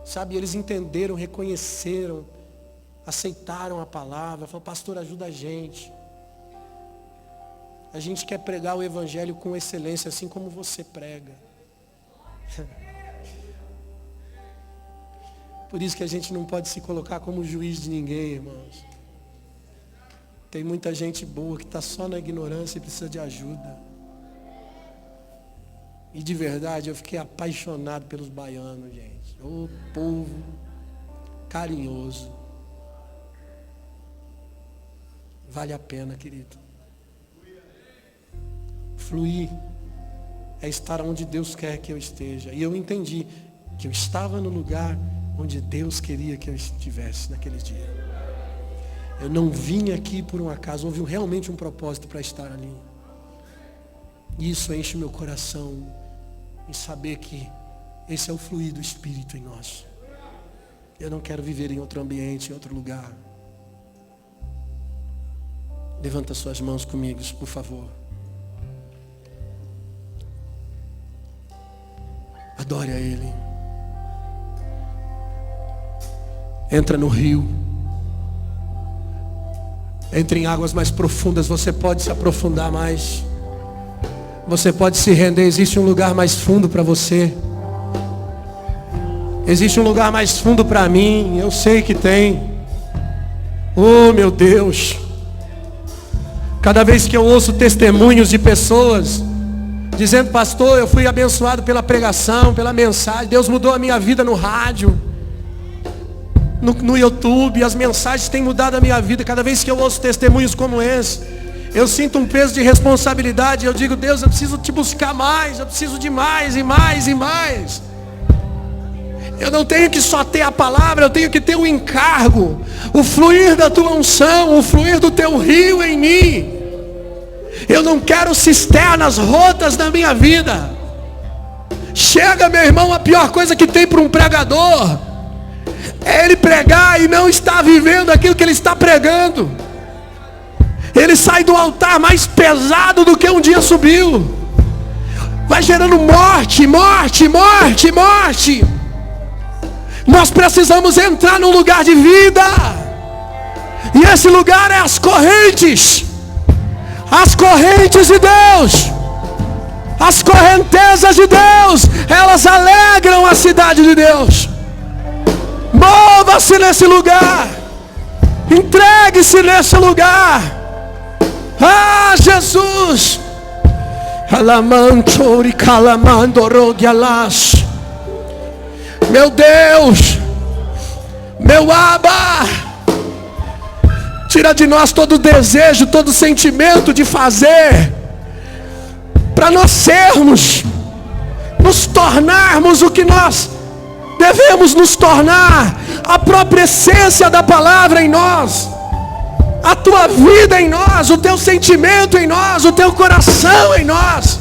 Sabe, eles entenderam, reconheceram, aceitaram a palavra. Falaram, pastor, ajuda a gente. A gente quer pregar o evangelho com excelência, assim como você prega. Por isso que a gente não pode se colocar como juiz de ninguém, irmãos. Tem muita gente boa que está só na ignorância e precisa de ajuda. E de verdade, eu fiquei apaixonado pelos baianos, gente. O povo carinhoso. Vale a pena, querido. Fluir é estar onde Deus quer que eu esteja. E eu entendi que eu estava no lugar onde Deus queria que eu estivesse naquele dia. Eu não vim aqui por um acaso, houve realmente um propósito para estar ali. E isso enche o meu coração em saber que esse é o fluir do Espírito em nós. Eu não quero viver em outro ambiente, em outro lugar. Levanta suas mãos comigo, por favor. Adore a Ele. Entra no rio. Entre em águas mais profundas. Você pode se aprofundar mais. Você pode se render. Existe um lugar mais fundo para você. Existe um lugar mais fundo para mim. Eu sei que tem. Oh, meu Deus. Cada vez que eu ouço testemunhos de pessoas dizendo, pastor, eu fui abençoado pela pregação, pela mensagem. Deus mudou a minha vida no rádio, no YouTube. As mensagens têm mudado a minha vida. Cada vez que eu ouço testemunhos como esse, eu sinto um peso de responsabilidade. Eu digo, Deus, eu preciso te buscar mais. Eu preciso de mais e mais e mais. Eu não tenho que só ter a palavra, eu tenho que ter o encargo. O fluir da tua unção, o fluir do teu rio em mim. Eu não quero cisternas rotas na minha vida. Chega, meu irmão, a pior coisa que tem para um pregador é ele pregar e não estar vivendo aquilo que ele está pregando. Ele sai do altar mais pesado do que um dia subiu. Vai gerando morte, morte, morte, morte. Nós precisamos entrar num lugar de vida. E esse lugar é as correntes. As correntes de Deus. As correntezas de Deus. Elas alegram a cidade de Deus. Mova-se nesse lugar. Entregue-se nesse lugar. Ah, Jesus. Alamantori calamando rogialas. Meu Deus, meu Abba, tira de nós todo o desejo, todo o sentimento de fazer, para nós sermos, nos tornarmos o que nós devemos nos tornar, a própria essência da palavra em nós, a tua vida em nós, o teu sentimento em nós, o teu coração em nós.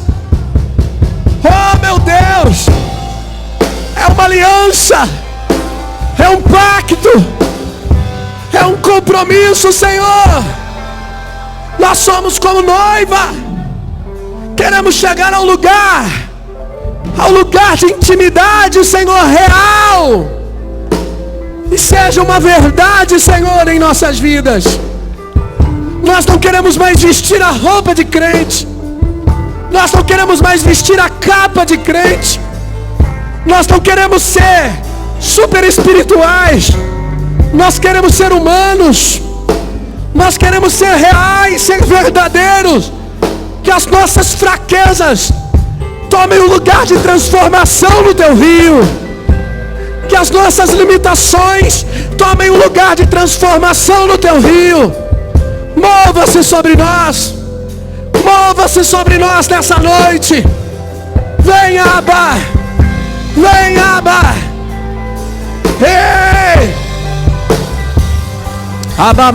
Oh, meu Deus! É uma aliança, é um pacto, é um compromisso, Senhor. Nós somos como noiva, queremos chegar ao lugar ao lugar de intimidade, Senhor, real. E seja uma verdade, Senhor, em nossas vidas. Nós não queremos mais vestir a roupa de crente. Nós não queremos mais vestir a capa de crente. Nós não queremos ser super espirituais. Nós queremos ser humanos. Nós queremos ser reais, ser verdadeiros. Que as nossas fraquezas tomem um lugar de transformação no teu rio. Que as nossas limitações tomem um lugar de transformação no teu rio. Mova-se sobre nós. Mova-se sobre nós nessa noite. Vem, Abba. Vem, Abba. Ei! Abba,